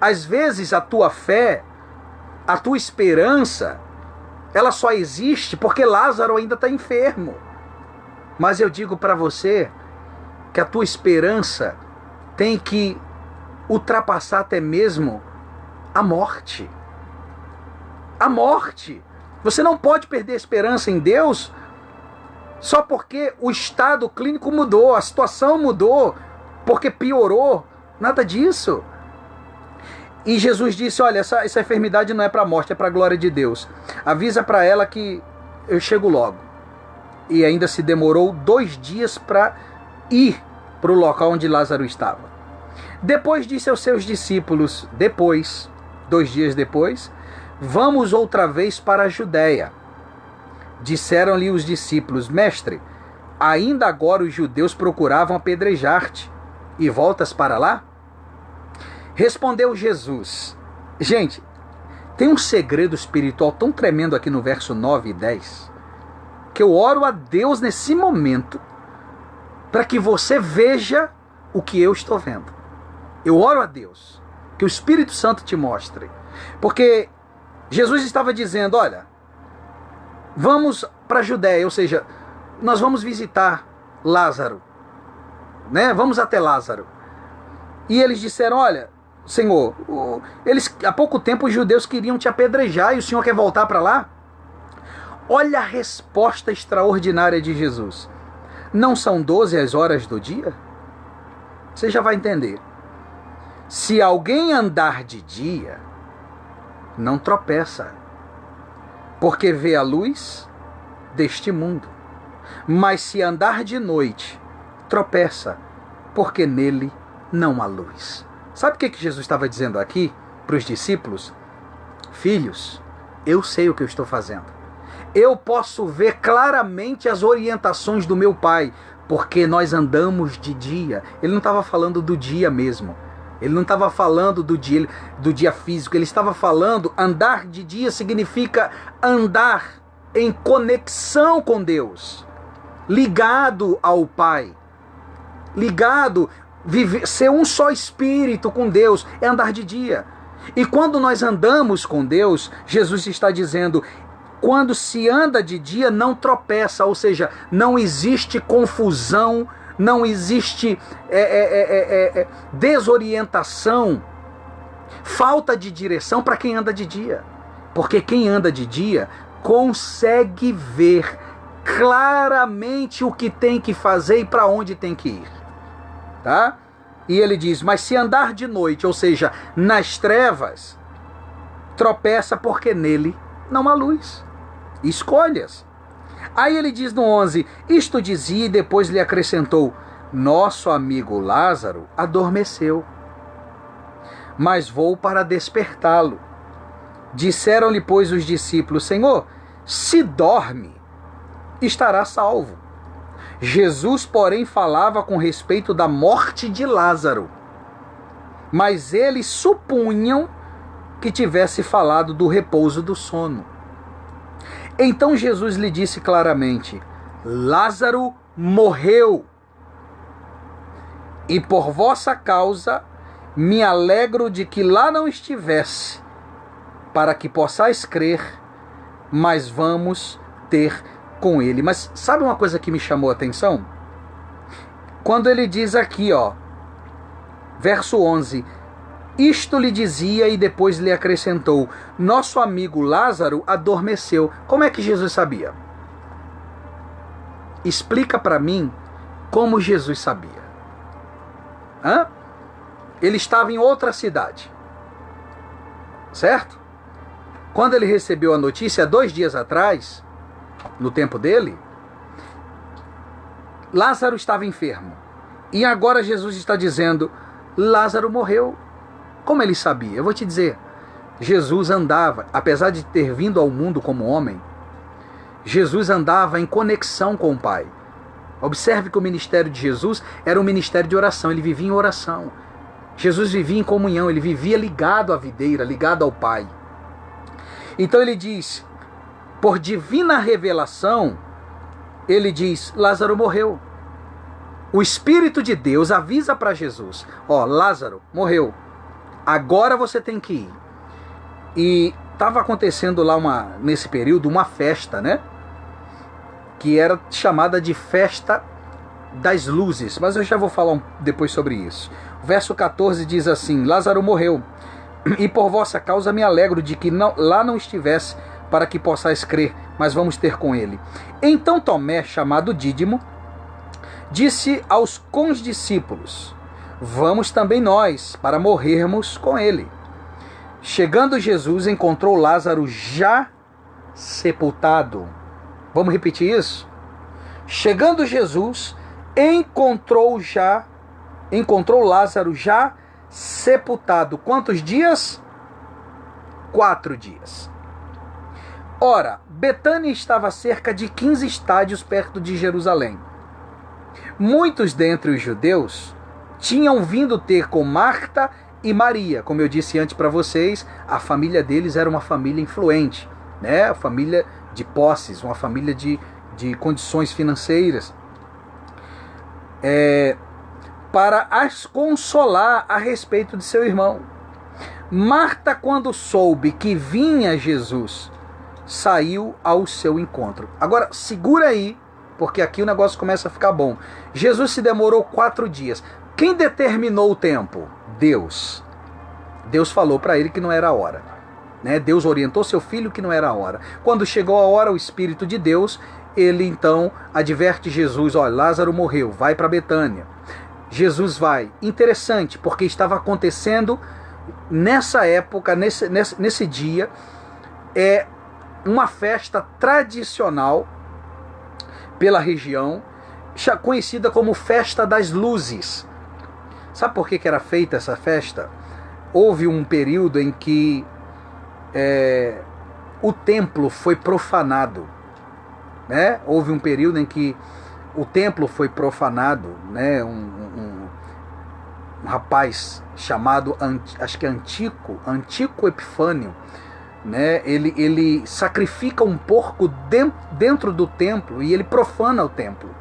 Às vezes a tua fé, a tua esperança, ela só existe porque Lázaro ainda está enfermo. Mas eu digo para você que a tua esperança tem que ultrapassar até mesmo a morte. A morte. Você não pode perder a esperança em Deus só porque o estado clínico mudou, a situação mudou, porque piorou. Nada disso. E Jesus disse, olha, essa enfermidade não é para a morte, é para a glória de Deus. Avisa para ela que eu chego logo. E ainda se demorou 2 dias para ir para o local onde Lázaro estava. Depois disse aos seus discípulos, 2 dias depois, vamos outra vez para a Judéia. Disseram-lhe os discípulos, mestre, ainda agora os judeus procuravam apedrejar-te, e voltas para lá? Respondeu Jesus. Gente, tem um segredo espiritual tão tremendo aqui no verso 9 e 10, que eu oro a Deus nesse momento, para que você veja o que eu estou vendo. Eu oro a Deus, que o Espírito Santo te mostre. Porque Jesus estava dizendo, olha, vamos para a Judéia, ou seja, nós vamos visitar Lázaro, né? Vamos até Lázaro. E eles disseram, olha, Senhor, há pouco tempo os judeus queriam te apedrejar e o Senhor quer voltar para lá? Olha a resposta extraordinária de Jesus. Não são 12 as horas do dia? Você já vai entender. Se alguém andar de dia, não tropeça, porque vê a luz deste mundo. Mas se andar de noite, tropeça, porque nele não há luz. Sabe o que Jesus estava dizendo aqui para os discípulos? Filhos, eu sei o que eu estou fazendo. Eu posso ver claramente as orientações do meu Pai, porque nós andamos de dia. Ele não estava falando do dia mesmo. Ele não estava falando do dia físico. Ele estava falando, andar de dia significa andar em conexão com Deus, ligado ao Pai, ligado, ser um só espírito com Deus, é andar de dia. E quando nós andamos com Deus, Jesus está dizendo, quando se anda de dia não tropeça, ou seja, não existe confusão, não existe desorientação, falta de direção para quem anda de dia. Porque quem anda de dia consegue ver claramente o que tem que fazer e para onde tem que ir. Tá? E ele diz, mas se andar de noite, ou seja, nas trevas, tropeça porque nele não há luz. Escolhas. Aí ele diz no 11, isto dizia e depois lhe acrescentou, nosso amigo Lázaro adormeceu, mas vou para despertá-lo. Disseram-lhe, pois, os discípulos, Senhor, se dorme, estará salvo. Jesus, porém, falava com respeito da morte de Lázaro, mas eles supunham que tivesse falado do repouso do sono. Então Jesus lhe disse claramente, Lázaro morreu, e por vossa causa me alegro de que lá não estivesse, para que possais crer, mas vamos ter com ele. Mas sabe uma coisa que me chamou a atenção? Quando ele diz aqui, ó, verso 11, isto lhe dizia e depois lhe acrescentou, nosso amigo Lázaro adormeceu. Como é que Jesus sabia? Explica para mim como Jesus sabia. Hã? Ele estava em outra cidade, certo? Quando ele recebeu a notícia 2 dias atrás, no tempo dele, Lázaro estava enfermo. E agora Jesus está dizendo, Lázaro morreu. Como ele sabia? Eu vou te dizer, Jesus andava, apesar de ter vindo ao mundo como homem, Jesus andava em conexão com o Pai. Observe que o ministério de Jesus era um ministério de oração, ele vivia em oração. Jesus vivia em comunhão, ele vivia ligado à videira, ligado ao Pai. Então ele diz, por divina revelação, ele diz, Lázaro morreu. o Espírito de Deus avisa para Jesus: ó, Lázaro morreu, agora você tem que ir. E estava acontecendo lá nesse período uma festa, né? Que era chamada de Festa das Luzes, mas eu já vou falar depois sobre isso. O verso 14 diz assim: Lázaro morreu, e por vossa causa me alegro de que lá não estivesse, para que possais crer, mas vamos ter com ele. Então Tomé, chamado Dídimo, disse aos condiscípulos: vamos também nós, para morrermos com ele. Chegando Jesus, encontrou Lázaro já sepultado. Vamos repetir isso? Chegando Jesus, encontrou Lázaro já sepultado. Quantos dias? 4 dias. Ora, Betânia estava a cerca de 15 estádios perto de Jerusalém. Muitos dentre os judeus tinham vindo ter com Marta e Maria. Como eu disse antes para vocês, a família deles era uma família influente, né? A família de posses, uma família de condições financeiras. Para as consolar a respeito de seu irmão. Marta, quando soube que vinha Jesus, saiu ao seu encontro. Agora, segura aí, porque aqui o negócio começa a ficar bom. Jesus se demorou 4 dias. Quem determinou o tempo? Deus. Deus falou para ele que não era a hora, né? Deus orientou seu filho que não era a hora. Quando chegou a hora, o Espírito de Deus, ele então adverte Jesus: olha, Lázaro morreu, vai para Betânia. Jesus vai. Interessante, porque estava acontecendo nessa época, nesse dia, uma festa tradicional pela região, conhecida como Festa das Luzes. Sabe por que era feita essa festa? Houve um período em que o templo foi profanado, né? Houve um período em que o templo foi profanado, né? Um rapaz chamado, acho que é Antíoco Epifânio, né? Ele sacrifica um porco dentro do templo e ele profana o templo.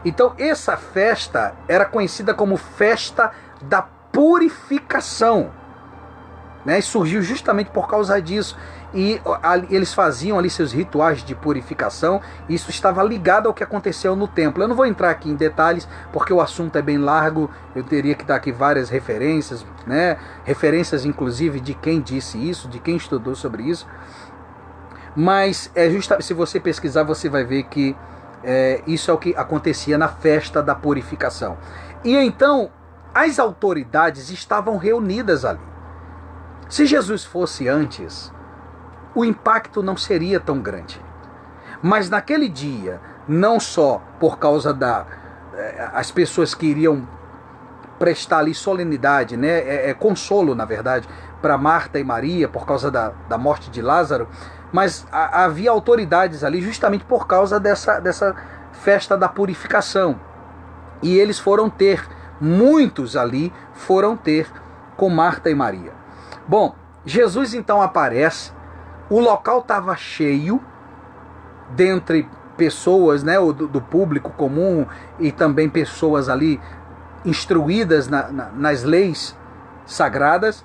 Então essa festa era conhecida como Festa da Purificação, né? E surgiu justamente por causa disso. E eles faziam ali seus rituais de purificação. Isso estava ligado ao que aconteceu no templo. Eu não vou entrar aqui em detalhes, porque o assunto é bem largo. Eu teria que dar aqui várias referências, né? Referências inclusive de quem disse isso, de quem estudou sobre isso. Mas se você pesquisar, você vai ver que isso é o que acontecia na Festa da Purificação. E então as autoridades estavam reunidas ali. Se Jesus fosse antes, o impacto não seria tão grande. Mas naquele dia, não só por causa as pessoas que iriam prestar ali solenidade, né, consolo, na verdade, para Marta e Maria por causa da morte de Lázaro, mas havia autoridades ali justamente por causa dessa festa da purificação. E eles muitos ali foram ter com Marta e Maria. Bom, Jesus então aparece. O local estava cheio, dentre pessoas, né, do público comum e também pessoas ali instruídas nas leis sagradas,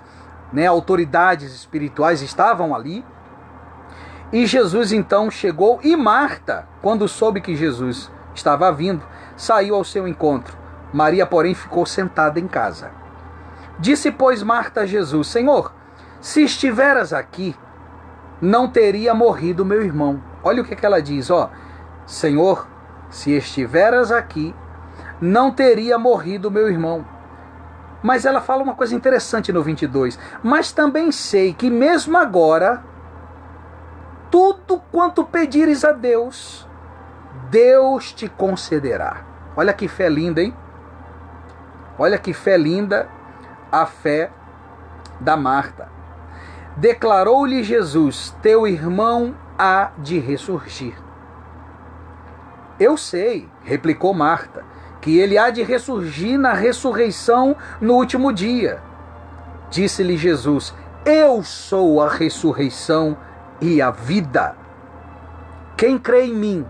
né, autoridades espirituais estavam ali. E Jesus então chegou, e Marta, quando soube que Jesus estava vindo, saiu ao seu encontro. Maria, porém, ficou sentada em casa. Disse, pois, Marta a Jesus: Senhor, se estiveras aqui, não teria morrido meu irmão. Olha o que ela diz, ó. Senhor, se estiveras aqui, não teria morrido meu irmão. Mas ela fala uma coisa interessante no 22. Mas também sei que mesmo agora, tudo quanto pedires a Deus, Deus te concederá. Olha que fé linda, hein? Olha que fé linda a fé da Marta. Declarou-lhe Jesus: teu irmão há de ressurgir. Eu sei, replicou Marta, que ele há de ressurgir na ressurreição no último dia. Disse-lhe Jesus: eu sou a ressurreição e a vida. Quem crê em mim,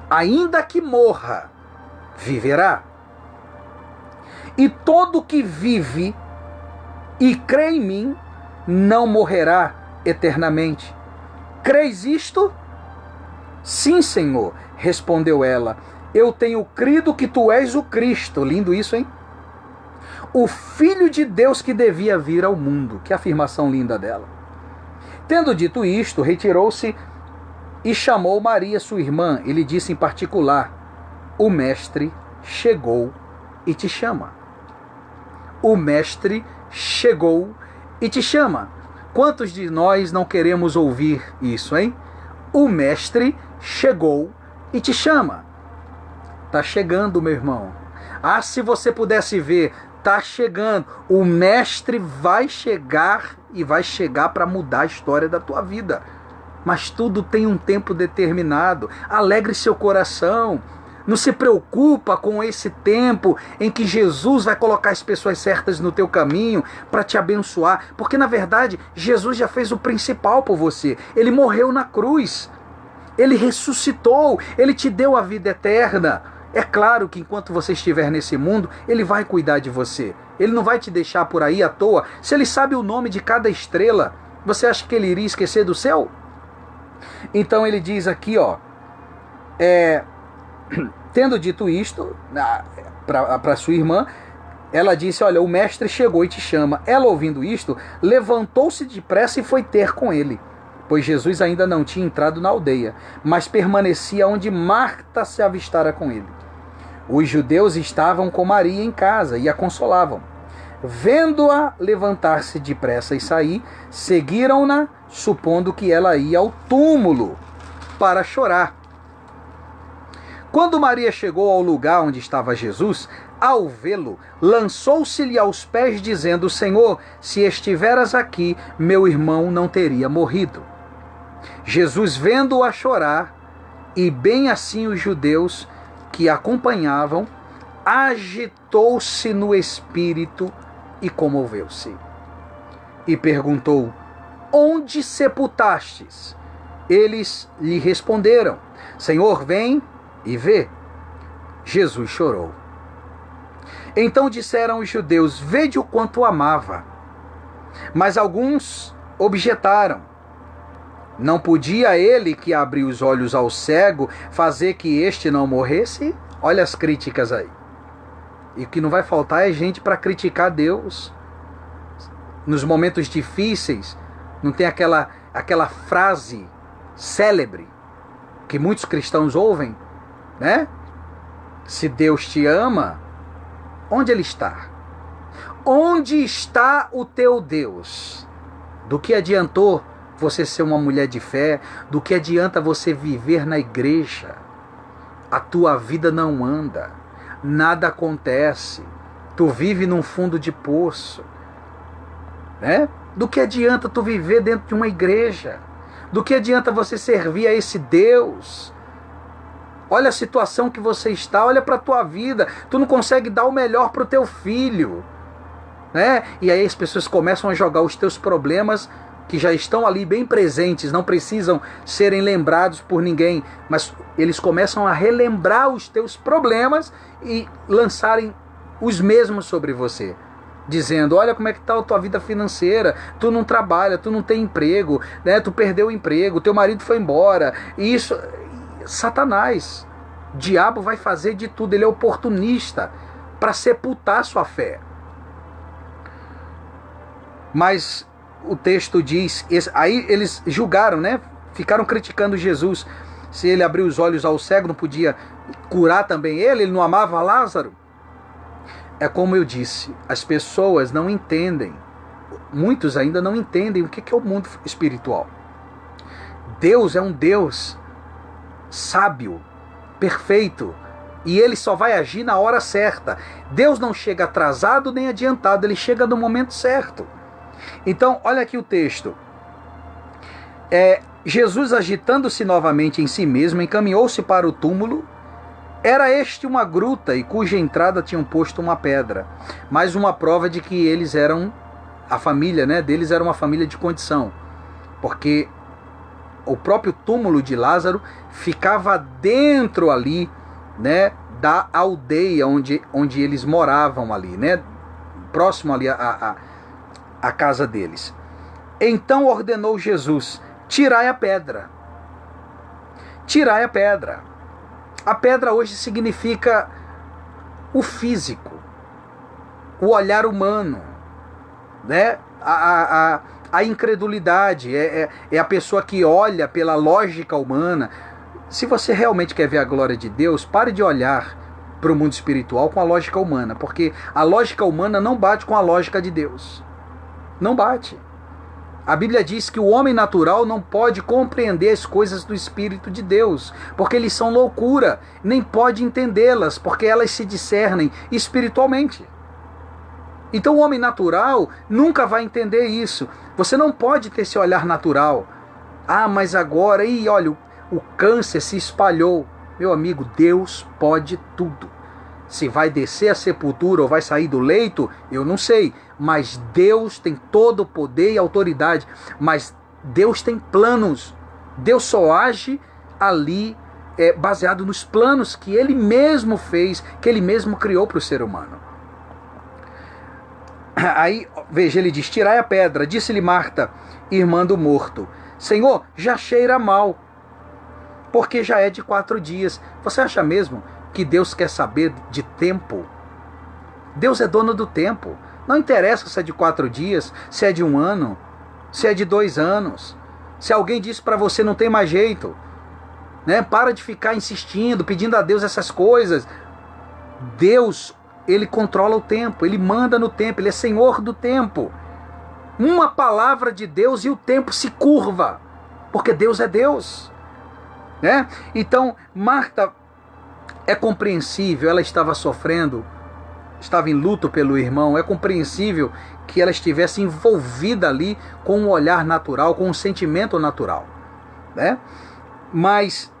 ainda que morra, viverá. E todo que vive e crê em mim não morrerá eternamente. Crês isto? Sim, Senhor, respondeu ela. Eu tenho crido que tu és o Cristo. Lindo isso, hein? O Filho de Deus que devia vir ao mundo. Que afirmação linda dela. Tendo dito isto, retirou-se e chamou Maria, sua irmã. Ele disse em particular: o Mestre chegou e te chama. O Mestre chegou e te chama. Quantos de nós não queremos ouvir isso, hein? O Mestre chegou e te chama. Tá chegando, meu irmão. Ah, se você pudesse ver, tá chegando. O Mestre vai chegar e vai chegar para mudar a história da tua vida. Mas tudo tem um tempo determinado. Alegre seu coração. Não se preocupa com esse tempo em que Jesus vai colocar as pessoas certas no teu caminho para te abençoar. Porque, na verdade, Jesus já fez o principal por você. Ele morreu na cruz. Ele ressuscitou. Ele te deu a vida eterna. É claro que enquanto você estiver nesse mundo, Ele vai cuidar de você. Ele não vai te deixar por aí à toa. Se Ele sabe o nome de cada estrela, você acha que Ele iria esquecer do céu? Então Ele diz aqui, ó... Tendo dito isto para sua irmã, ela disse: olha, o Mestre chegou e te chama. Ela, ouvindo isto, levantou-se depressa e foi ter com ele, pois Jesus ainda não tinha entrado na aldeia, mas permanecia onde Marta se avistara com ele. Os judeus estavam com Maria em casa e a consolavam. Vendo-a levantar-se depressa e sair, seguiram-na, supondo que ela ia ao túmulo para chorar. Quando Maria chegou ao lugar onde estava Jesus, ao vê-lo, lançou-se-lhe aos pés, dizendo: Senhor, se estiveras aqui, meu irmão não teria morrido. Jesus, vendo-a chorar, e bem assim os judeus que a acompanhavam, agitou-se no espírito e comoveu-se. E perguntou: onde sepultastes? Eles lhe responderam: Senhor, vem e vê. Jesus chorou. Então disseram os judeus: vede o quanto o amava. Mas alguns objetaram: não podia ele, que abriu os olhos ao cego, fazer que este não morresse? Olha as críticas aí. E o que não vai faltar é gente para criticar Deus. Nos momentos difíceis, não tem aquela frase célebre que muitos cristãos ouvem, né? Se Deus te ama, onde Ele está? Onde está o teu Deus? Do que adiantou você ser uma mulher de fé? Do que adianta você viver na igreja? A tua vida não anda, nada acontece, tu vive num fundo de poço, né? Do que adianta tu viver dentro de uma igreja? Do que adianta você servir a esse Deus? Olha a situação que você está, olha para a tua vida. Tu não consegue dar o melhor para o teu filho, né? E aí as pessoas começam a jogar os teus problemas, que já estão ali bem presentes, não precisam serem lembrados por ninguém, mas eles começam a relembrar os teus problemas e lançarem os mesmos sobre você, dizendo: olha como é que está a tua vida financeira, tu não trabalha, tu não tem emprego, né? Tu perdeu o emprego, teu marido foi embora. E isso... Satanás, diabo vai fazer de tudo, ele é oportunista para sepultar sua fé. Mas o texto diz, aí eles julgaram, né? Ficaram criticando Jesus. Se ele abriu os olhos ao cego, não podia curar também ele não amava Lázaro? É como eu disse, as pessoas não entendem, muitos ainda não entendem o que é o mundo espiritual. Deus é um Deus sábio, perfeito, e Ele só vai agir na hora certa. Deus não chega atrasado nem adiantado, Ele chega no momento certo. Então, olha aqui o texto. Jesus, agitando-se novamente em si mesmo, encaminhou-se para o túmulo. Era este uma gruta, e cuja entrada tinham posto uma pedra. Mais uma prova de que eles eram, a família, né, deles era uma família de condição. Porque o próprio túmulo de Lázaro ficava dentro ali, né, da aldeia onde eles moravam ali, né? Próximo ali à casa deles. Então ordenou Jesus: tirai a pedra. Tirai a pedra. A pedra hoje significa o físico, o olhar humano, né? A incredulidade, é a pessoa que olha pela lógica humana. Se você realmente quer ver a glória de Deus, pare de olhar para o mundo espiritual com a lógica humana, porque a lógica humana não bate com a lógica de Deus. Não bate. A Bíblia diz que o homem natural não pode compreender as coisas do Espírito de Deus, porque eles são loucura, nem pode entendê-las, porque elas se discernem espiritualmente. Então o homem natural nunca vai entender isso. Você não pode ter esse olhar natural. Ah, mas agora, olha, o câncer se espalhou. Meu amigo, Deus pode tudo. Se vai descer a sepultura ou vai sair do leito, eu não sei. Mas Deus tem todo o poder e autoridade. Mas Deus tem planos. Deus só age ali baseado nos planos que Ele mesmo fez, que Ele mesmo criou para o ser humano. Aí, veja, ele diz: tirai a pedra. Disse-lhe Marta, irmã do morto: Senhor, já cheira mal, porque já é de 4 dias. Você acha mesmo que Deus quer saber de tempo? Deus é dono do tempo. Não interessa se é de 4 dias, se é de 1 ano, se é de 2 anos. Se alguém disse para você não tem mais jeito, né? Para de ficar insistindo, pedindo a Deus essas coisas. Deus, Ele controla o tempo, Ele manda no tempo, Ele é Senhor do tempo. Uma palavra de Deus e o tempo se curva, porque Deus é Deus, né? Então, Marta é compreensível, ela estava sofrendo, estava em luto pelo irmão, é compreensível que ela estivesse envolvida ali com um olhar natural, com um sentimento natural, né? Mas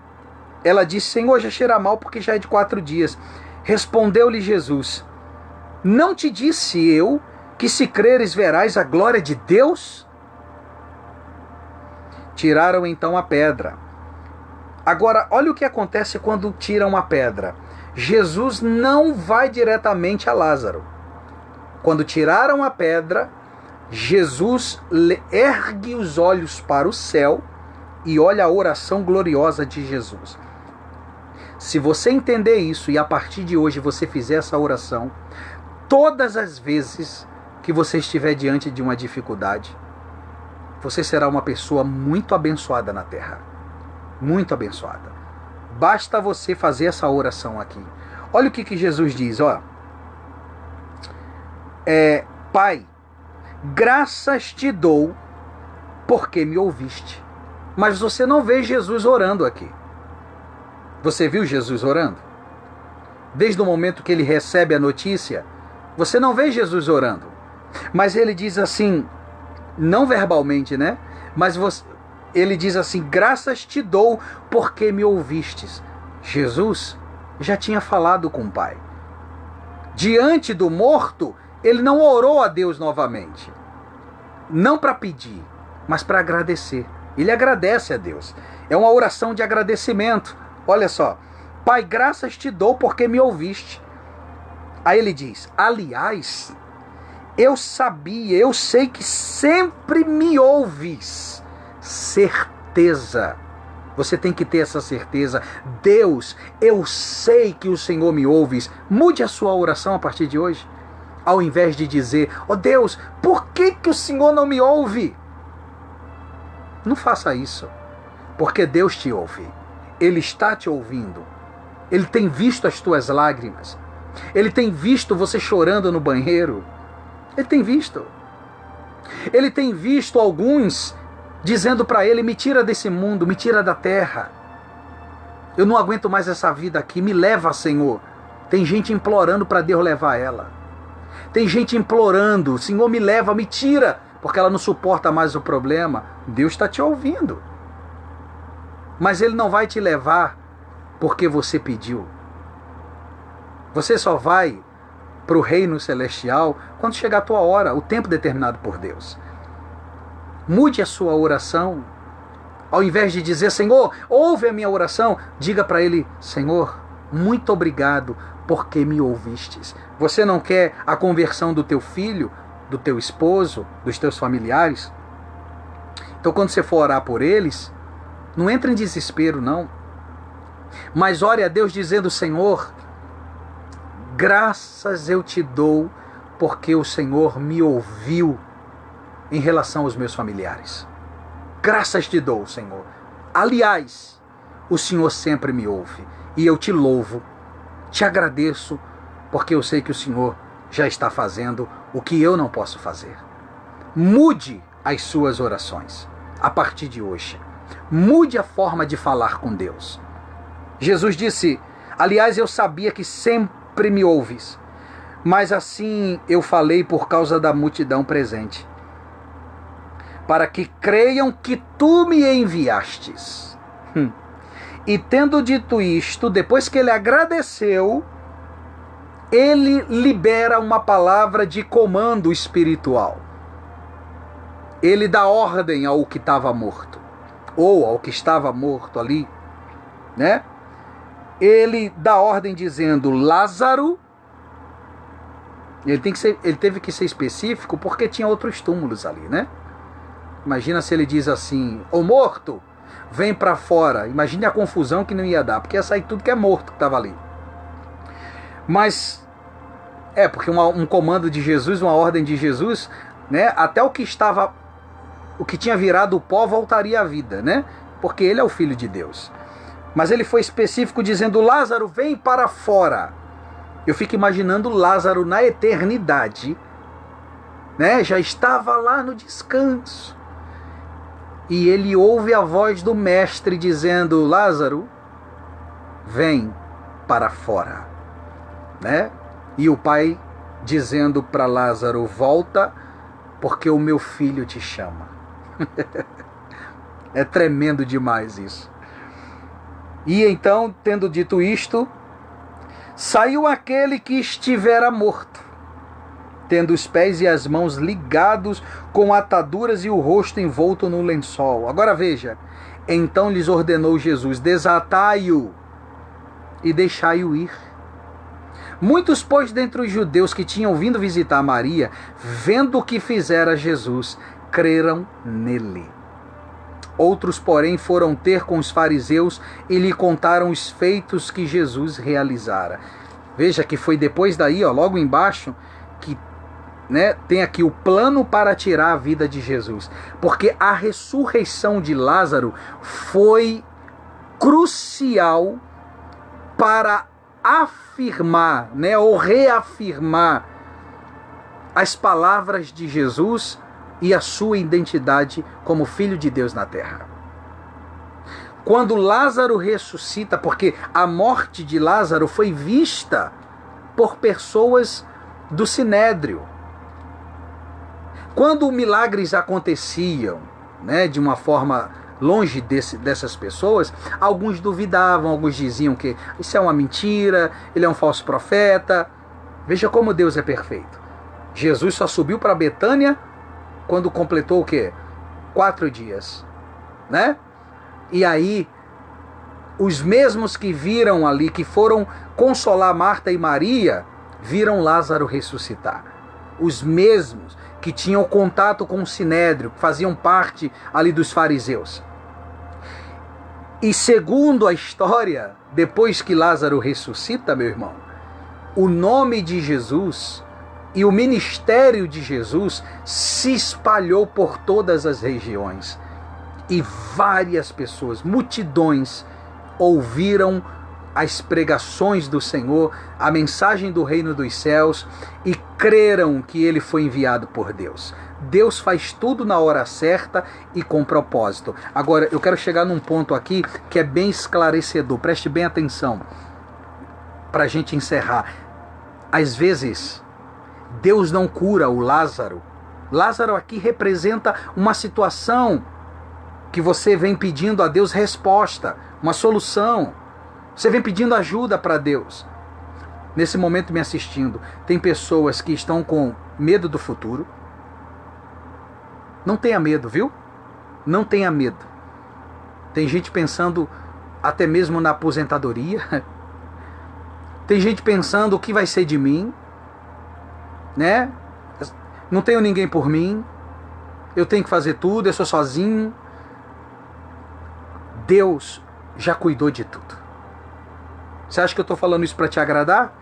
ela disse: Senhor, já cheira mal porque já é de 4 dias. Respondeu-lhe Jesus: não te disse eu que se creres verás a glória de Deus? Tiraram então a pedra. Agora, olha o que acontece quando tiram a pedra. Jesus não vai diretamente a Lázaro. Quando tiraram a pedra, Jesus ergue os olhos para o céu e olha a oração gloriosa de Jesus. Se você entender isso e a partir de hoje você fizer essa oração, todas as vezes que você estiver diante de uma dificuldade, você será uma pessoa muito abençoada na terra. Muito abençoada. Basta você fazer essa oração aqui. Olha o que Jesus diz, ó. Pai, graças te dou porque me ouviste. Mas você não vê Jesus orando aqui. Você viu Jesus orando? Desde o momento que ele recebe a notícia, você não vê Jesus orando. Mas ele diz assim, não verbalmente, né? Mas ele diz assim: graças te dou porque me ouvistes. Jesus já tinha falado com o Pai. Diante do morto, ele não orou a Deus novamente. Não para pedir, mas para agradecer. Ele agradece a Deus. É uma oração de agradecimento. Olha só: Pai, graças te dou porque me ouviste. Aí ele diz: aliás, eu sei que sempre me ouves. Certeza. Você tem que ter essa certeza. Deus, eu sei que o Senhor me ouves. Mude a sua oração a partir de hoje. Ao invés de dizer: ó Deus, por que o Senhor não me ouve? Não faça isso. Porque Deus te ouve. Ele está te ouvindo. Ele tem visto as tuas lágrimas. Ele tem visto você chorando no banheiro. Ele tem visto. Ele tem visto alguns dizendo para ele: me tira desse mundo, me tira da terra. Eu não aguento mais essa vida aqui, me leva, Senhor. Tem gente implorando para Deus levar ela. Tem gente implorando: Senhor, me leva, me tira, porque ela não suporta mais o problema. Deus está te ouvindo. Mas Ele não vai te levar porque você pediu. Você só vai para o reino celestial quando chegar a tua hora, o tempo determinado por Deus. Mude a sua oração. Ao invés de dizer: Senhor, ouve a minha oração, diga para Ele: Senhor, muito obrigado porque me ouvistes. Você não quer a conversão do teu filho, do teu esposo, dos teus familiares? Então quando você for orar por eles, não entre em desespero não. Mas ore a Deus dizendo: Senhor, graças eu te dou porque o Senhor me ouviu em relação aos meus familiares. Graças te dou, Senhor. Aliás, o Senhor sempre me ouve e eu te louvo, te agradeço, porque eu sei que o Senhor já está fazendo o que eu não posso fazer. Mude as suas orações a partir de hoje. Mude a forma de falar com Deus. Jesus disse: aliás, eu sabia que sempre me ouves, mas assim eu falei por causa da multidão presente, para que creiam que tu me enviastes. E tendo dito isto, depois que ele agradeceu, ele libera uma palavra de comando espiritual. Ele dá ordem ao que estava morto, ou ao que estava morto ali, né? Ele dá ordem dizendo: Lázaro. Ele teve que ser específico porque tinha outros túmulos ali, né? Imagina se ele diz assim: ô morto, vem para fora. Imagine a confusão que não ia dar, porque ia sair tudo que é morto que estava ali. Mas porque um comando de Jesus, uma ordem de Jesus, né? Até o que tinha virado pó voltaria à vida, né? Porque ele é o Filho de Deus. Mas ele foi específico dizendo: Lázaro, vem para fora. Eu fico imaginando Lázaro na eternidade, né? Já estava lá no descanso. E ele ouve a voz do mestre dizendo: Lázaro, vem para fora, né? E o pai dizendo para Lázaro: volta, porque o meu filho te chama. É tremendo demais isso. E então, tendo dito isto, saiu aquele que estivera morto, tendo os pés e as mãos ligados com ataduras e o rosto envolto no lençol. Agora veja, então lhes ordenou Jesus: desatai-o e deixai-o ir. Muitos, pois, dentre os judeus que tinham vindo visitar Maria, vendo o que fizera Jesus, creram nele. Outros, porém, foram ter com os fariseus e lhe contaram os feitos que Jesus realizara. Veja que foi depois daí, logo embaixo, que tem aqui o plano para tirar a vida de Jesus. Porque a ressurreição de Lázaro foi crucial para afirmar, ou reafirmar as palavras de Jesus e a sua identidade como Filho de Deus na terra. Quando Lázaro ressuscita, porque a morte de Lázaro foi vista por pessoas do Sinédrio. Quando milagres aconteciam, de uma forma longe dessas pessoas, alguns duvidavam, alguns diziam que isso é uma mentira, ele é um falso profeta. Veja como Deus é perfeito. Jesus só subiu para Betânia quando completou o quê? 4 dias, né? E aí, os mesmos que viram ali, que foram consolar Marta e Maria, viram Lázaro ressuscitar. Os mesmos que tinham contato com o Sinédrio, que faziam parte ali dos fariseus. E segundo a história, depois que Lázaro ressuscita, meu irmão, o nome de Jesus e o ministério de Jesus se espalhou por todas as regiões. E várias pessoas, multidões, ouviram as pregações do Senhor, a mensagem do reino dos céus, e creram que ele foi enviado por Deus. Deus faz tudo na hora certa e com propósito. Agora, eu quero chegar num ponto aqui que é bem esclarecedor. Preste bem atenção para a gente encerrar. Às vezes, Deus não cura o Lázaro. Lázaro aqui representa uma situação que você vem pedindo a Deus resposta, uma solução. Você vem pedindo ajuda para Deus. Nesse momento me assistindo, tem pessoas que estão com medo do futuro. Não tenha medo, viu? Não tenha medo. Tem gente pensando até mesmo na aposentadoria. Tem gente pensando o que vai ser de mim, né? Não tenho ninguém por mim. Eu tenho que fazer tudo, eu sou sozinho. Deus já cuidou de tudo. Você acha que eu estou falando isso para te agradar?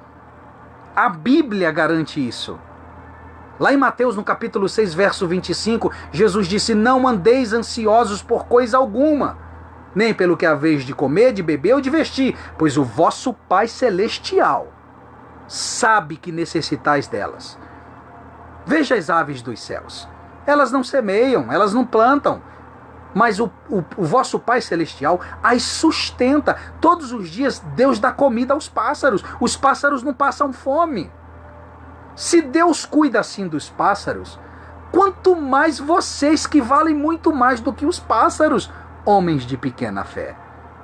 A Bíblia garante isso. Lá em Mateus, no capítulo 6, verso 25, Jesus disse: não andeis ansiosos por coisa alguma, nem pelo que haveis de comer, de beber ou de vestir, pois o vosso Pai Celestial sabe que necessitais delas. Veja as aves dos céus. Elas não semeiam, elas não plantam, mas o vosso Pai Celestial as sustenta. Todos os dias Deus dá comida aos pássaros. Os pássaros não passam fome. Se Deus cuida assim dos pássaros, quanto mais vocês, que valem muito mais do que os pássaros, homens de pequena fé.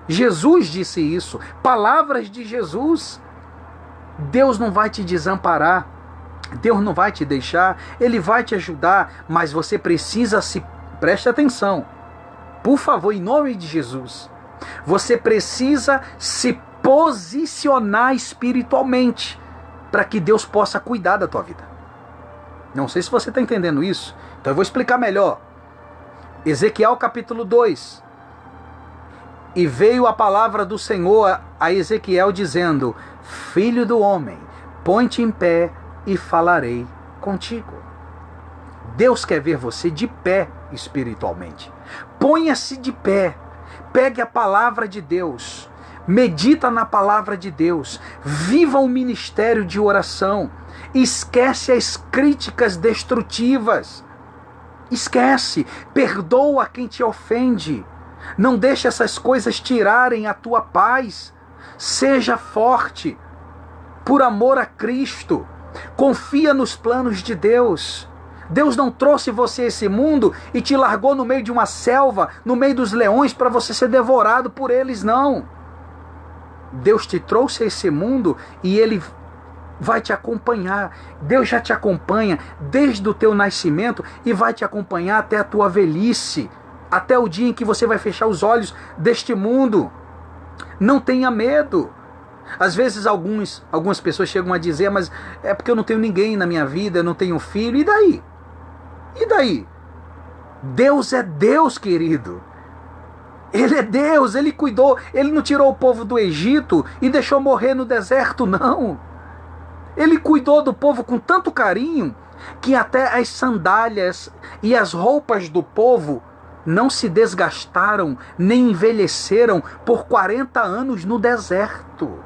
Jesus disse isso, palavras de Jesus. Deus não vai te desamparar, Deus não vai te deixar, Ele vai te ajudar, mas você precisa preste atenção, por favor, em nome de Jesus, você precisa se posicionar espiritualmente, para que Deus possa cuidar da tua vida. Não sei se você está entendendo isso, então eu vou explicar melhor. Ezequiel capítulo 2. E veio a palavra do Senhor a Ezequiel dizendo: filho do homem, põe-te em pé e falarei contigo. Deus quer ver você de pé espiritualmente. Ponha-se de pé, pegue a palavra de Deus, medita na palavra de Deus, viva um ministério de oração, esquece as críticas destrutivas, esquece, perdoa quem te ofende, não deixe essas coisas tirarem a tua paz, seja forte, por amor a Cristo, confia nos planos de Deus. Deus não trouxe você a esse mundo e te largou no meio de uma selva, no meio dos leões, para você ser devorado por eles, não. Deus te trouxe a esse mundo e Ele vai te acompanhar. Deus já te acompanha desde o teu nascimento e vai te acompanhar até a tua velhice, até o dia em que você vai fechar os olhos deste mundo. Não tenha medo. Às vezes algumas pessoas chegam a dizer: mas é porque eu não tenho ninguém na minha vida, eu não tenho filho. E daí? E daí? Deus é Deus, querido. Ele é Deus, Ele cuidou. Ele não tirou o povo do Egito e deixou morrer no deserto, não. Ele cuidou do povo com tanto carinho que até as sandálias e as roupas do povo não se desgastaram nem envelheceram por 40 anos no deserto.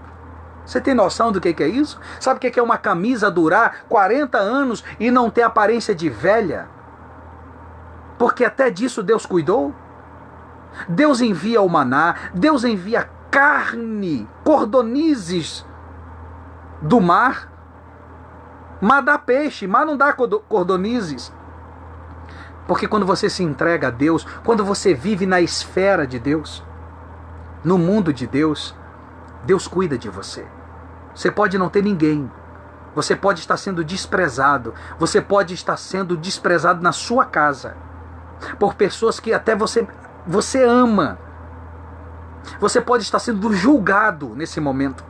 Você tem noção do que é isso? Sabe o que é uma camisa durar 40 anos e não ter aparência de velha? Porque até disso Deus cuidou. Deus envia o maná, Deus envia carne, cordonizes do mar. Mar dá peixe, mar não dá cordonizes. Porque quando você se entrega a Deus, quando você vive na esfera de Deus, no mundo de Deus, Deus cuida de você. Você pode não ter ninguém, você pode estar sendo desprezado, você pode estar sendo desprezado na sua casa, por pessoas que até você ama. Você pode estar sendo julgado nesse momento.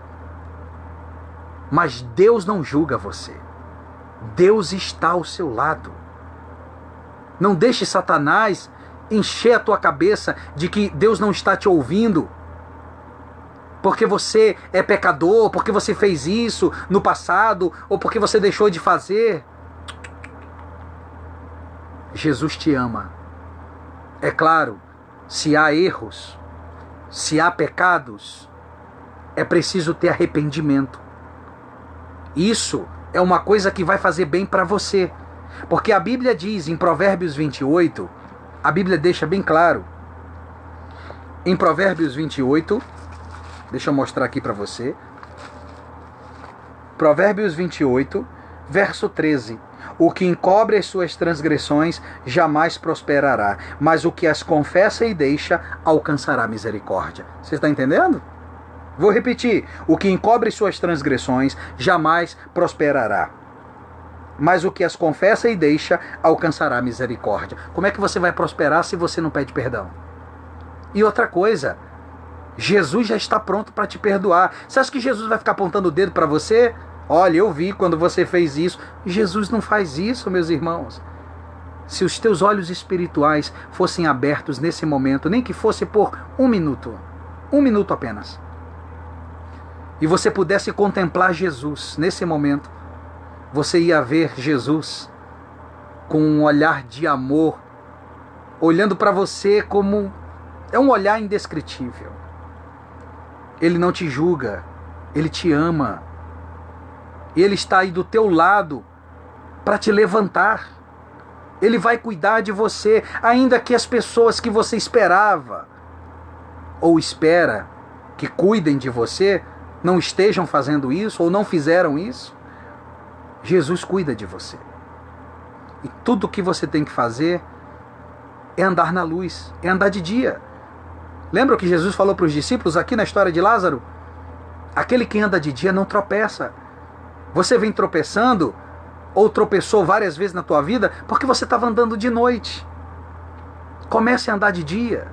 Mas Deus não julga você. Deus está ao seu lado. Não deixe Satanás encher a tua cabeça de que Deus não está te ouvindo, porque você é pecador, porque você fez isso no passado, ou porque você deixou de fazer. Jesus te ama. É claro, se há erros, se há pecados, é preciso ter arrependimento. Isso é uma coisa que vai fazer bem para você. Porque a Bíblia diz em Provérbios 28, a Bíblia deixa bem claro. Em Provérbios 28, deixa eu mostrar aqui para você. Provérbios 28, verso 13. O que encobre as suas transgressões jamais prosperará, mas o que as confessa e deixa alcançará misericórdia. Você está entendendo? Vou repetir. O que encobre suas transgressões jamais prosperará, mas o que as confessa e deixa alcançará misericórdia. Como é que você vai prosperar se você não pede perdão? E outra coisa, Jesus já está pronto para te perdoar. Você acha que Jesus vai ficar apontando o dedo para você? Olha, eu vi quando você fez isso. Jesus não faz isso, meus irmãos. Se os teus olhos espirituais fossem abertos nesse momento, nem que fosse por um minuto apenas, e você pudesse contemplar Jesus nesse momento, você ia ver Jesus com um olhar de amor, olhando para você como... é um olhar indescritível. Ele não te julga, Ele te ama. E Ele está aí do teu lado para te levantar. Ele vai cuidar de você, ainda que as pessoas que você esperava ou espera que cuidem de você não estejam fazendo isso ou não fizeram isso. Jesus cuida de você. E tudo o que você tem que fazer é andar na luz, é andar de dia. Lembra o que Jesus falou para os discípulos aqui na história de Lázaro? Aquele que anda de dia não tropeça. Você vem tropeçando ou tropeçou várias vezes na tua vida porque você estava andando de noite. Comece a andar de dia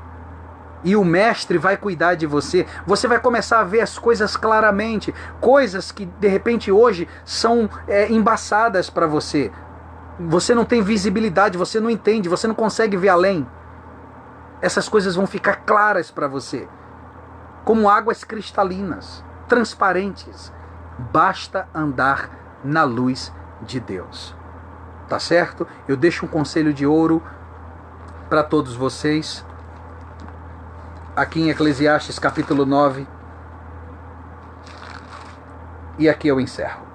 e o Mestre vai cuidar de você. Você vai começar a ver as coisas claramente, coisas que de repente hoje são embaçadas para você. Você não tem visibilidade, você não entende, você não consegue ver além. Essas coisas vão ficar claras para você, como águas cristalinas, transparentes. Basta andar na luz de Deus. Tá certo? Eu deixo um conselho de ouro para todos vocês, aqui em Eclesiastes capítulo 9, e aqui eu encerro.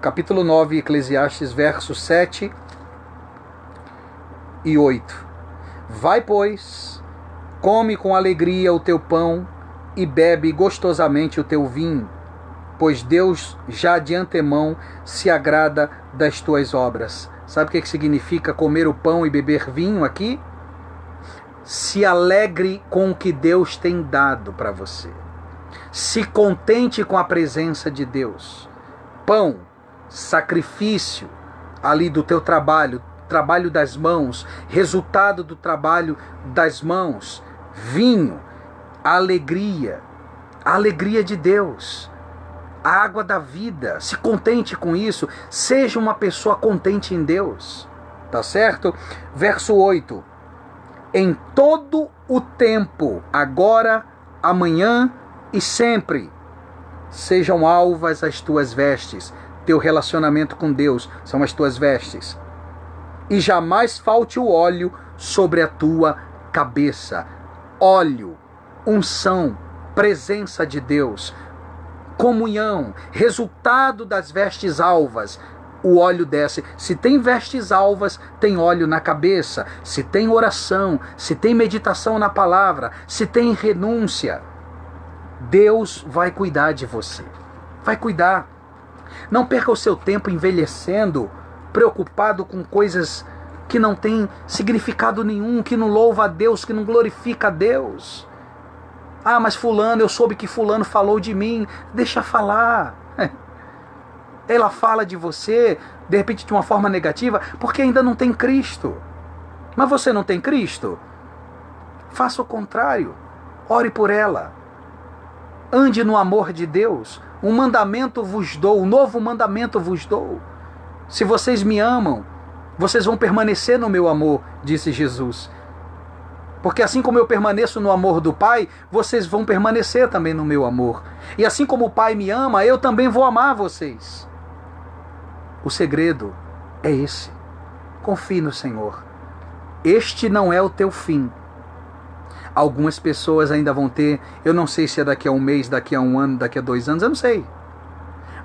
Capítulo 9, Eclesiastes, versos 7 e 8. Vai, pois, come com alegria o teu pão e bebe gostosamente o teu vinho, pois Deus já de antemão se agrada das tuas obras. Sabe o que significa comer o pão e beber vinho aqui? Se alegre com o que Deus tem dado para você. Se contente com a presença de Deus. Pão, sacrifício ali do teu trabalho, trabalho das mãos, resultado do trabalho das mãos. Vinho, a alegria de Deus, a água da vida. Se contente com isso, seja uma pessoa contente em Deus, tá certo? Verso 8: em todo o tempo, agora, amanhã e sempre, sejam alvas as tuas vestes. Teu relacionamento com Deus são as tuas vestes. E jamais falte o óleo sobre a tua cabeça. Óleo, unção, presença de Deus, comunhão, resultado das vestes alvas. O óleo desce. Se tem vestes alvas, tem óleo na cabeça. Se tem oração, se tem meditação na palavra, se tem renúncia, Deus vai cuidar de você. Vai cuidar. Não perca o seu tempo envelhecendo, preocupado com coisas que não têm significado nenhum, que não louva a Deus, que não glorifica a Deus. Ah, mas fulano, eu soube que fulano falou de mim. Deixa falar. Ela fala de você, de repente de uma forma negativa, porque ainda não tem Cristo. Mas você não tem Cristo? Faça o contrário. Ore por ela. Ande no amor de Deus. Um mandamento vos dou, um novo mandamento vos dou. Se vocês me amam, vocês vão permanecer no meu amor, disse Jesus. Porque assim como eu permaneço no amor do Pai, vocês vão permanecer também no meu amor. E assim como o Pai me ama, eu também vou amar vocês. O segredo é esse. Confie no Senhor. Este não é o teu fim. Algumas pessoas ainda vão ter, eu não sei se é daqui a um mês, daqui a um ano, daqui a 2 anos, eu não sei.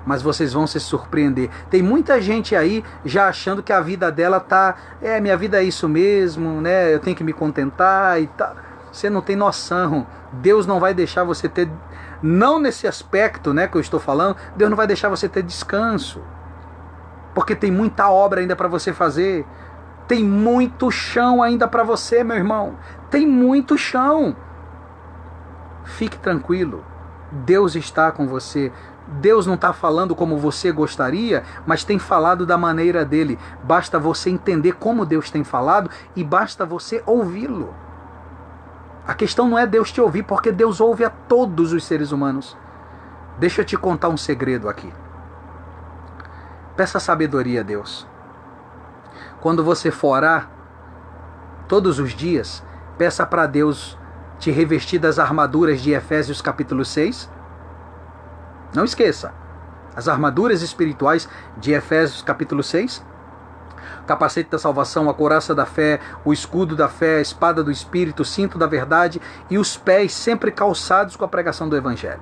Mas vocês vão se surpreender. Tem muita gente aí já achando que a vida dela tá... minha vida é isso mesmo, né? Eu tenho que me contentar e tal. Você não tem noção. Deus não vai deixar você ter... Não nesse aspecto, né, que eu estou falando. Deus não vai deixar você ter descanso. Porque tem muita obra ainda para você fazer. Tem muito chão ainda para você, meu irmão. Tem muito chão. Fique tranquilo. Deus está com você. Deus não está falando como você gostaria, mas tem falado da maneira dele. Basta você entender como Deus tem falado e basta você ouvi-lo. A questão não é Deus te ouvir, porque Deus ouve a todos os seres humanos. Deixa eu te contar um segredo aqui. Peça sabedoria a Deus. Quando você for orar, todos os dias, peça para Deus te revestir das armaduras de Efésios capítulo 6. Não esqueça, as armaduras espirituais de Efésios capítulo 6. O capacete da salvação, a couraça da fé, o escudo da fé, a espada do Espírito, o cinto da verdade e os pés sempre calçados com a pregação do Evangelho.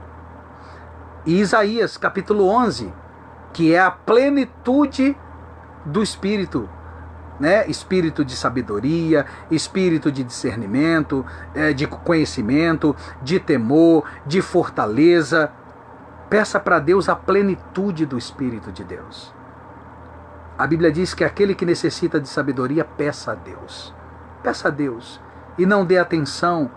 E Isaías capítulo 11, que é a plenitude do Espírito, né? Espírito de sabedoria, espírito de discernimento, de conhecimento, de temor, de fortaleza. Peça para Deus a plenitude do Espírito de Deus. A Bíblia diz que aquele que necessita de sabedoria, peça a Deus. Peça a Deus. E não dê atenção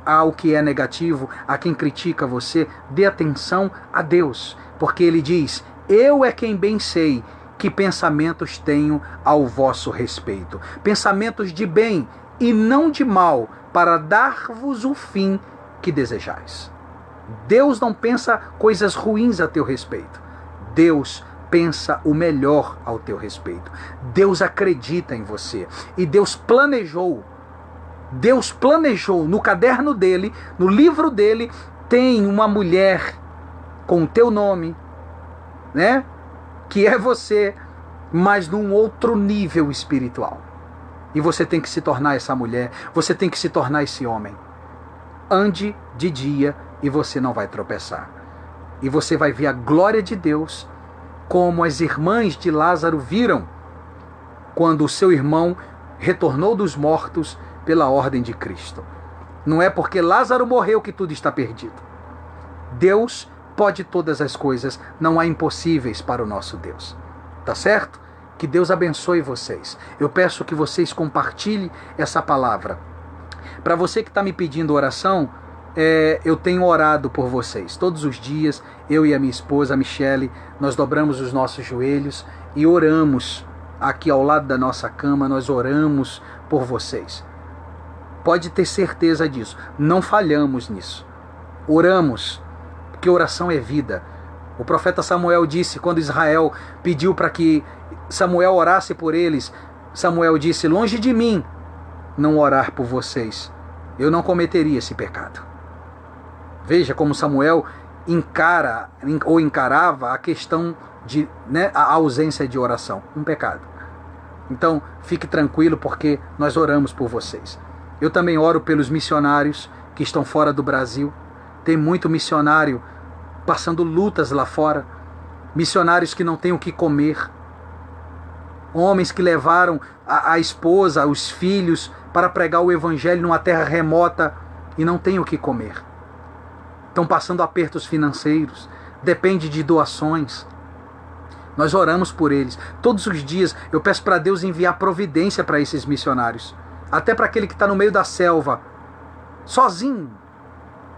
ao que é negativo, a quem critica você. Dê atenção a Deus. Porque Ele diz, eu é quem bem sei que pensamentos tenho ao vosso respeito. Pensamentos de bem e não de mal, para dar-vos o fim que desejais. Deus não pensa coisas ruins a teu respeito. Deus pensa o melhor ao teu respeito. Deus acredita em você. E Deus planejou no caderno dele, no livro dele, tem uma mulher com o teu nome, né? Que é você, mas num outro nível espiritual. E você tem que se tornar essa mulher, você tem que se tornar esse homem. Ande de dia e você não vai tropeçar. E você vai ver a glória de Deus, como as irmãs de Lázaro viram quando o seu irmão retornou dos mortos pela ordem de Cristo. Não é porque Lázaro morreu que tudo está perdido. Deus pode todas as coisas, não há impossíveis para o nosso Deus. Tá certo? Que Deus abençoe vocês. Eu peço que vocês compartilhem essa palavra. Para você que está me pedindo oração, eu tenho orado por vocês. Todos os dias, eu e a minha esposa, a Michele, nós dobramos os nossos joelhos e oramos. Aqui ao lado da nossa cama, nós oramos por vocês. Pode ter certeza disso. Não falhamos nisso. Oramos, porque oração é vida. O profeta Samuel disse, quando Israel pediu para que Samuel orasse por eles, Samuel disse, longe de mim não orar por vocês. Eu não cometeria esse pecado. Veja como Samuel encarava a questão de, a ausência de oração, um pecado. Então, fique tranquilo, porque nós oramos por vocês. Eu também oro pelos missionários que estão fora do Brasil. Tem muito missionário passando lutas lá fora. Missionários que não têm o que comer. Homens que levaram a esposa, os filhos, para pregar o evangelho numa terra remota e não têm o que comer. Estão passando apertos financeiros, depende de doações. Nós oramos por eles. Todos os dias eu peço para Deus enviar providência para esses missionários. Até para aquele que está no meio da selva, sozinho,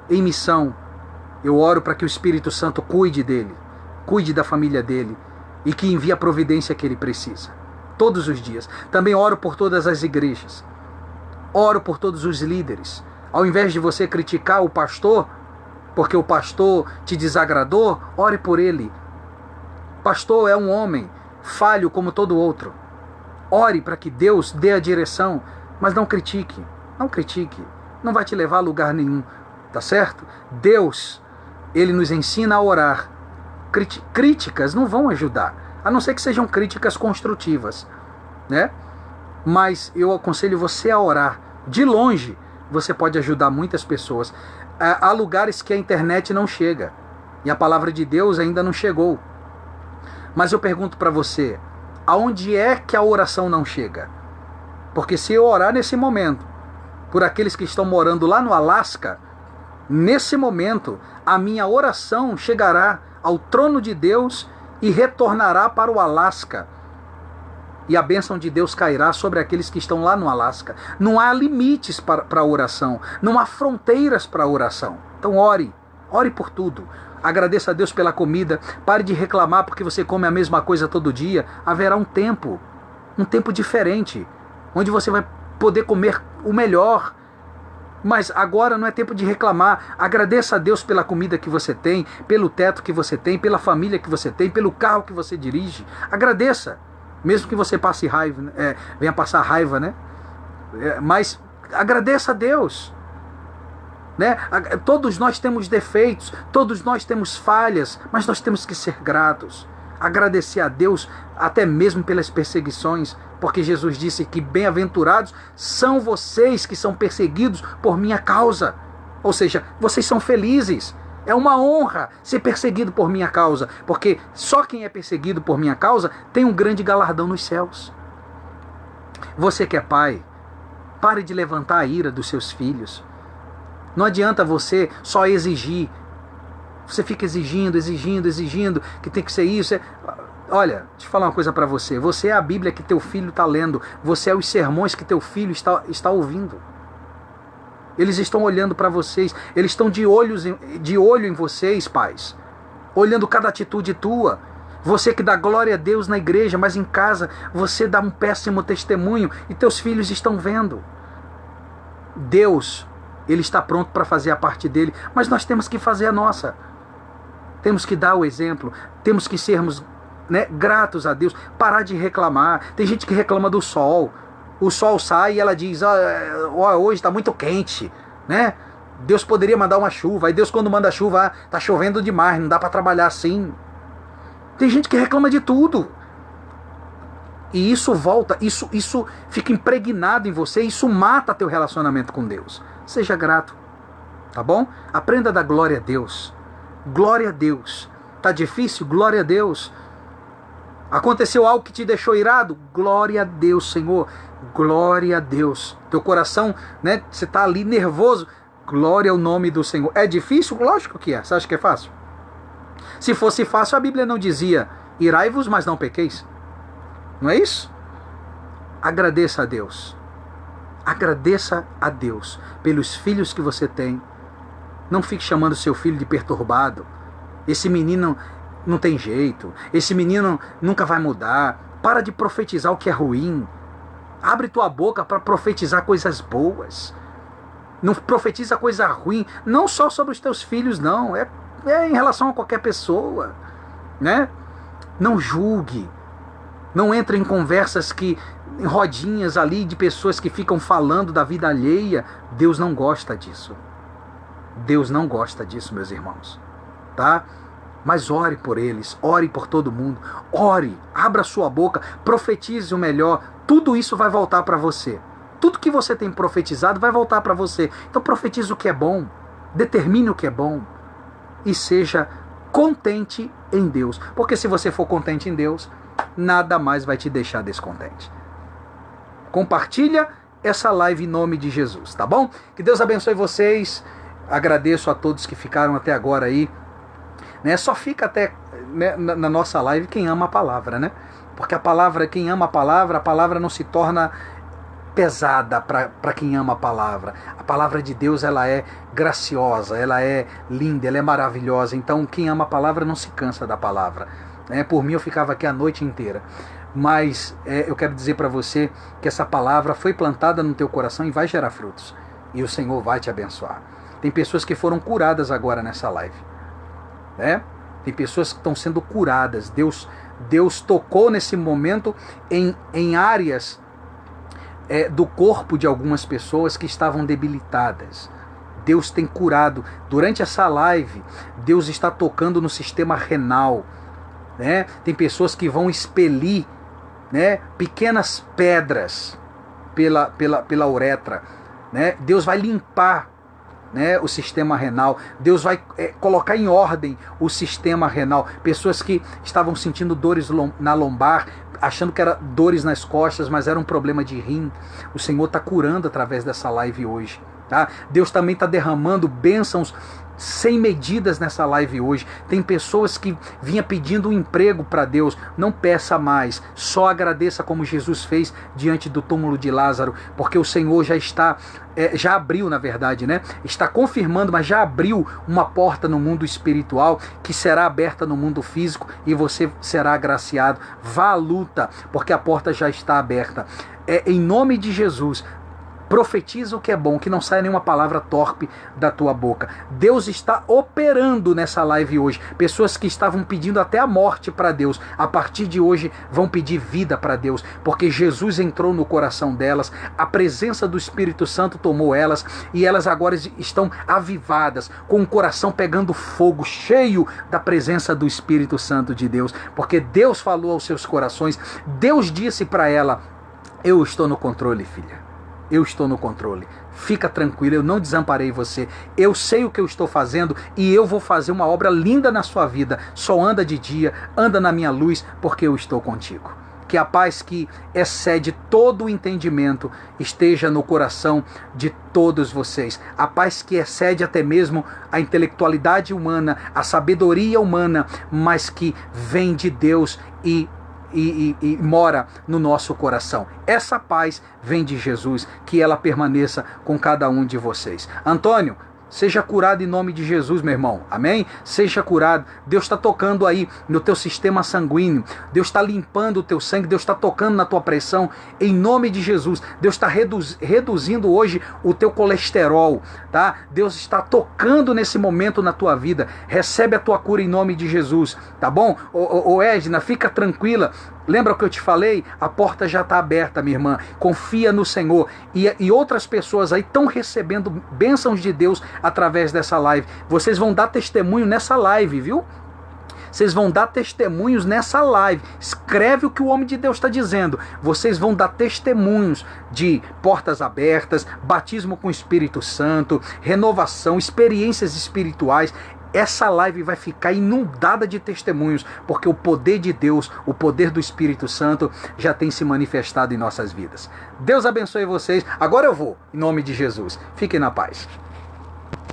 em missão. Eu oro para que o Espírito Santo cuide dele, cuide da família dele e que envie a providência que ele precisa. Todos os dias. Também oro por todas as igrejas. Oro por todos os líderes. Ao invés de você criticar o pastor, porque o pastor te desagradou, ore por ele. Pastor é um homem falho como todo outro. Ore para que Deus dê a direção, mas não critique. Não critique. Não vai te levar a lugar nenhum. Tá certo? Deus, Ele nos ensina a orar. Críticas não vão ajudar, a não ser que sejam críticas construtivas, né? Mas eu aconselho você a orar. De longe, você pode ajudar muitas pessoas. Há lugares que a internet não chega e a palavra de Deus ainda não chegou. Mas eu pergunto para você, aonde é que a oração não chega? Porque se eu orar nesse momento por aqueles que estão morando lá no Alasca, nesse momento a minha oração chegará ao trono de Deus e retornará para o Alasca. E a bênção de Deus cairá sobre aqueles que estão lá no Alasca. Não há limites para a oração. Não há fronteiras para a oração. Então ore. Ore por tudo. Agradeça a Deus pela comida. Pare de reclamar porque você come a mesma coisa todo dia. Haverá um tempo diferente, onde você vai poder comer o melhor. Mas agora não é tempo de reclamar. Agradeça a Deus pela comida que você tem, pelo teto que você tem, pela família que você tem, pelo carro que você dirige. Agradeça. Mesmo que você passe raiva, venha passar raiva, né? Mas agradeça a Deus. Né? Todos nós temos defeitos, todos nós temos falhas, mas nós temos que ser gratos. Agradecer a Deus até mesmo pelas perseguições, porque Jesus disse que bem-aventurados são vocês que são perseguidos por minha causa. Ou seja, vocês são felizes. É uma honra ser perseguido por minha causa, porque só quem é perseguido por minha causa tem um grande galardão nos céus. Você que é pai, pare de levantar a ira dos seus filhos. Não adianta você só exigir. Você fica exigindo, que tem que ser isso. Olha, deixa eu falar uma coisa para você. Você é a Bíblia que teu filho está lendo. Você é os sermões que teu filho está ouvindo. Eles estão olhando para vocês. Eles estão de olho em vocês, pais. Olhando cada atitude tua. Você que dá glória a Deus na igreja, mas em casa você dá um péssimo testemunho e teus filhos estão vendo. Deus, Ele está pronto para fazer a parte dele, mas nós temos que fazer a nossa. Temos que dar o exemplo, temos que sermos, né, gratos a Deus, parar de reclamar. Tem gente que reclama do sol. O sol sai e ela diz, hoje está muito quente, né? Deus poderia mandar uma chuva. Aí Deus, quando manda chuva, está chovendo demais, não dá para trabalhar assim. Tem gente que reclama de tudo. E isso volta, isso fica impregnado em você, isso mata teu relacionamento com Deus. Seja grato, tá bom? Aprenda a dar glória a Deus. Glória a Deus. Tá difícil? Glória a Deus. Aconteceu algo que te deixou irado? Glória a Deus, Senhor. Glória a Deus. Teu coração, né? Você tá ali nervoso. Glória ao nome do Senhor. É difícil? Lógico que é. Você acha que é fácil? Se fosse fácil, a Bíblia não dizia: irai-vos, mas não pequeis. Não é isso? Agradeça a Deus. Agradeça a Deus pelos filhos que você tem. Não fique chamando seu filho de perturbado. Esse menino não tem jeito. Esse menino nunca vai mudar. Para de profetizar o que é ruim. Abre tua boca para profetizar coisas boas. Não profetiza coisa ruim. Não só sobre os teus filhos, não. É em relação a qualquer pessoa, né? Não julgue. Não entre em conversas em rodinhas ali de pessoas que ficam falando da vida alheia. Deus não gosta disso. Deus não gosta disso, meus irmãos. Tá? Mas ore por eles, ore por todo mundo. Ore, abra sua boca, profetize o melhor. Tudo isso vai voltar para você. Tudo que você tem profetizado vai voltar para você. Então profetize o que é bom. Determine o que é bom. E seja contente em Deus. Porque se você for contente em Deus, nada mais vai te deixar descontente. Compartilha essa live em nome de Jesus, tá bom? Que Deus abençoe vocês. Agradeço a todos que ficaram até agora aí. Né? Só fica até, né, na nossa live quem ama a palavra, né? Porque a palavra, quem ama a palavra não se torna pesada para quem ama a palavra. A palavra de Deus, ela é graciosa, ela é linda, ela é maravilhosa. Então quem ama a palavra não se cansa da palavra. Por mim eu ficava aqui a noite inteira. Mas eu quero dizer para você que essa palavra foi plantada no teu coração e vai gerar frutos. E o Senhor vai te abençoar. Tem pessoas que foram curadas agora nessa live. Tem pessoas que estão sendo curadas. Deus tocou nesse momento em áreas do corpo de algumas pessoas que estavam debilitadas. Deus tem curado. Durante essa live, Deus está tocando no sistema renal. Tem pessoas que vão expelir, pequenas pedras pela uretra. Deus vai limpar, o sistema renal. Deus vai colocar em ordem o sistema renal. Pessoas que estavam sentindo dores na lombar, achando que eram dores nas costas, mas era um problema de rim. O Senhor está curando através dessa live hoje. Tá? Deus também está derramando bênçãos sem medidas nessa live hoje. Tem pessoas que vinham pedindo um emprego para Deus. Não peça mais, só agradeça como Jesus fez diante do túmulo de Lázaro, porque o Senhor já abriu, na verdade, está confirmando, mas já abriu uma porta no mundo espiritual que será aberta no mundo físico e você será agraciado. Vá à luta, porque a porta já está aberta. Em nome de Jesus, Profetiza o que é bom, que não saia nenhuma palavra torpe da tua boca. Deus está operando nessa live hoje. Pessoas que estavam pedindo até a morte para Deus, a partir de hoje vão pedir vida para Deus, porque Jesus entrou no coração delas, a presença do Espírito Santo tomou elas, e elas agora estão avivadas, com o coração pegando fogo, cheio da presença do Espírito Santo de Deus, porque Deus falou aos seus corações. Deus disse para ela: eu estou no controle, filha. Eu estou no controle. Fica tranquila, eu não desamparei você. Eu sei o que eu estou fazendo e eu vou fazer uma obra linda na sua vida. Só anda de dia, anda na minha luz, porque eu estou contigo. Que a paz que excede todo o entendimento esteja no coração de todos vocês. A paz que excede até mesmo a intelectualidade humana, a sabedoria humana, mas que vem de Deus e mora no nosso coração. Essa paz vem de Jesus, que ela permaneça com cada um de vocês. Antônio, seja curado em nome de Jesus, meu irmão. Amém? Seja curado. Deus está tocando aí no teu sistema sanguíneo. Deus está limpando o teu sangue. Deus está tocando na tua pressão. Em nome de Jesus. Deus está reduzindo hoje o teu colesterol. Tá? Deus está tocando nesse momento na tua vida. Recebe a tua cura em nome de Jesus. Tá bom? Ô Edna, fica tranquila. Lembra o que eu te falei? A porta já está aberta, minha irmã. Confia no Senhor. E outras pessoas aí estão recebendo bênçãos de Deus através dessa live. Vocês vão dar testemunho nessa live, viu? Vocês vão dar testemunhos nessa live. Escreve o que o homem de Deus está dizendo. Vocês vão dar testemunhos de portas abertas, batismo com o Espírito Santo, renovação, experiências espirituais. Essa live vai ficar inundada de testemunhos, porque o poder de Deus, o poder do Espírito Santo já tem se manifestado em nossas vidas. Deus abençoe vocês. Agora eu vou, em nome de Jesus. Fiquem na paz.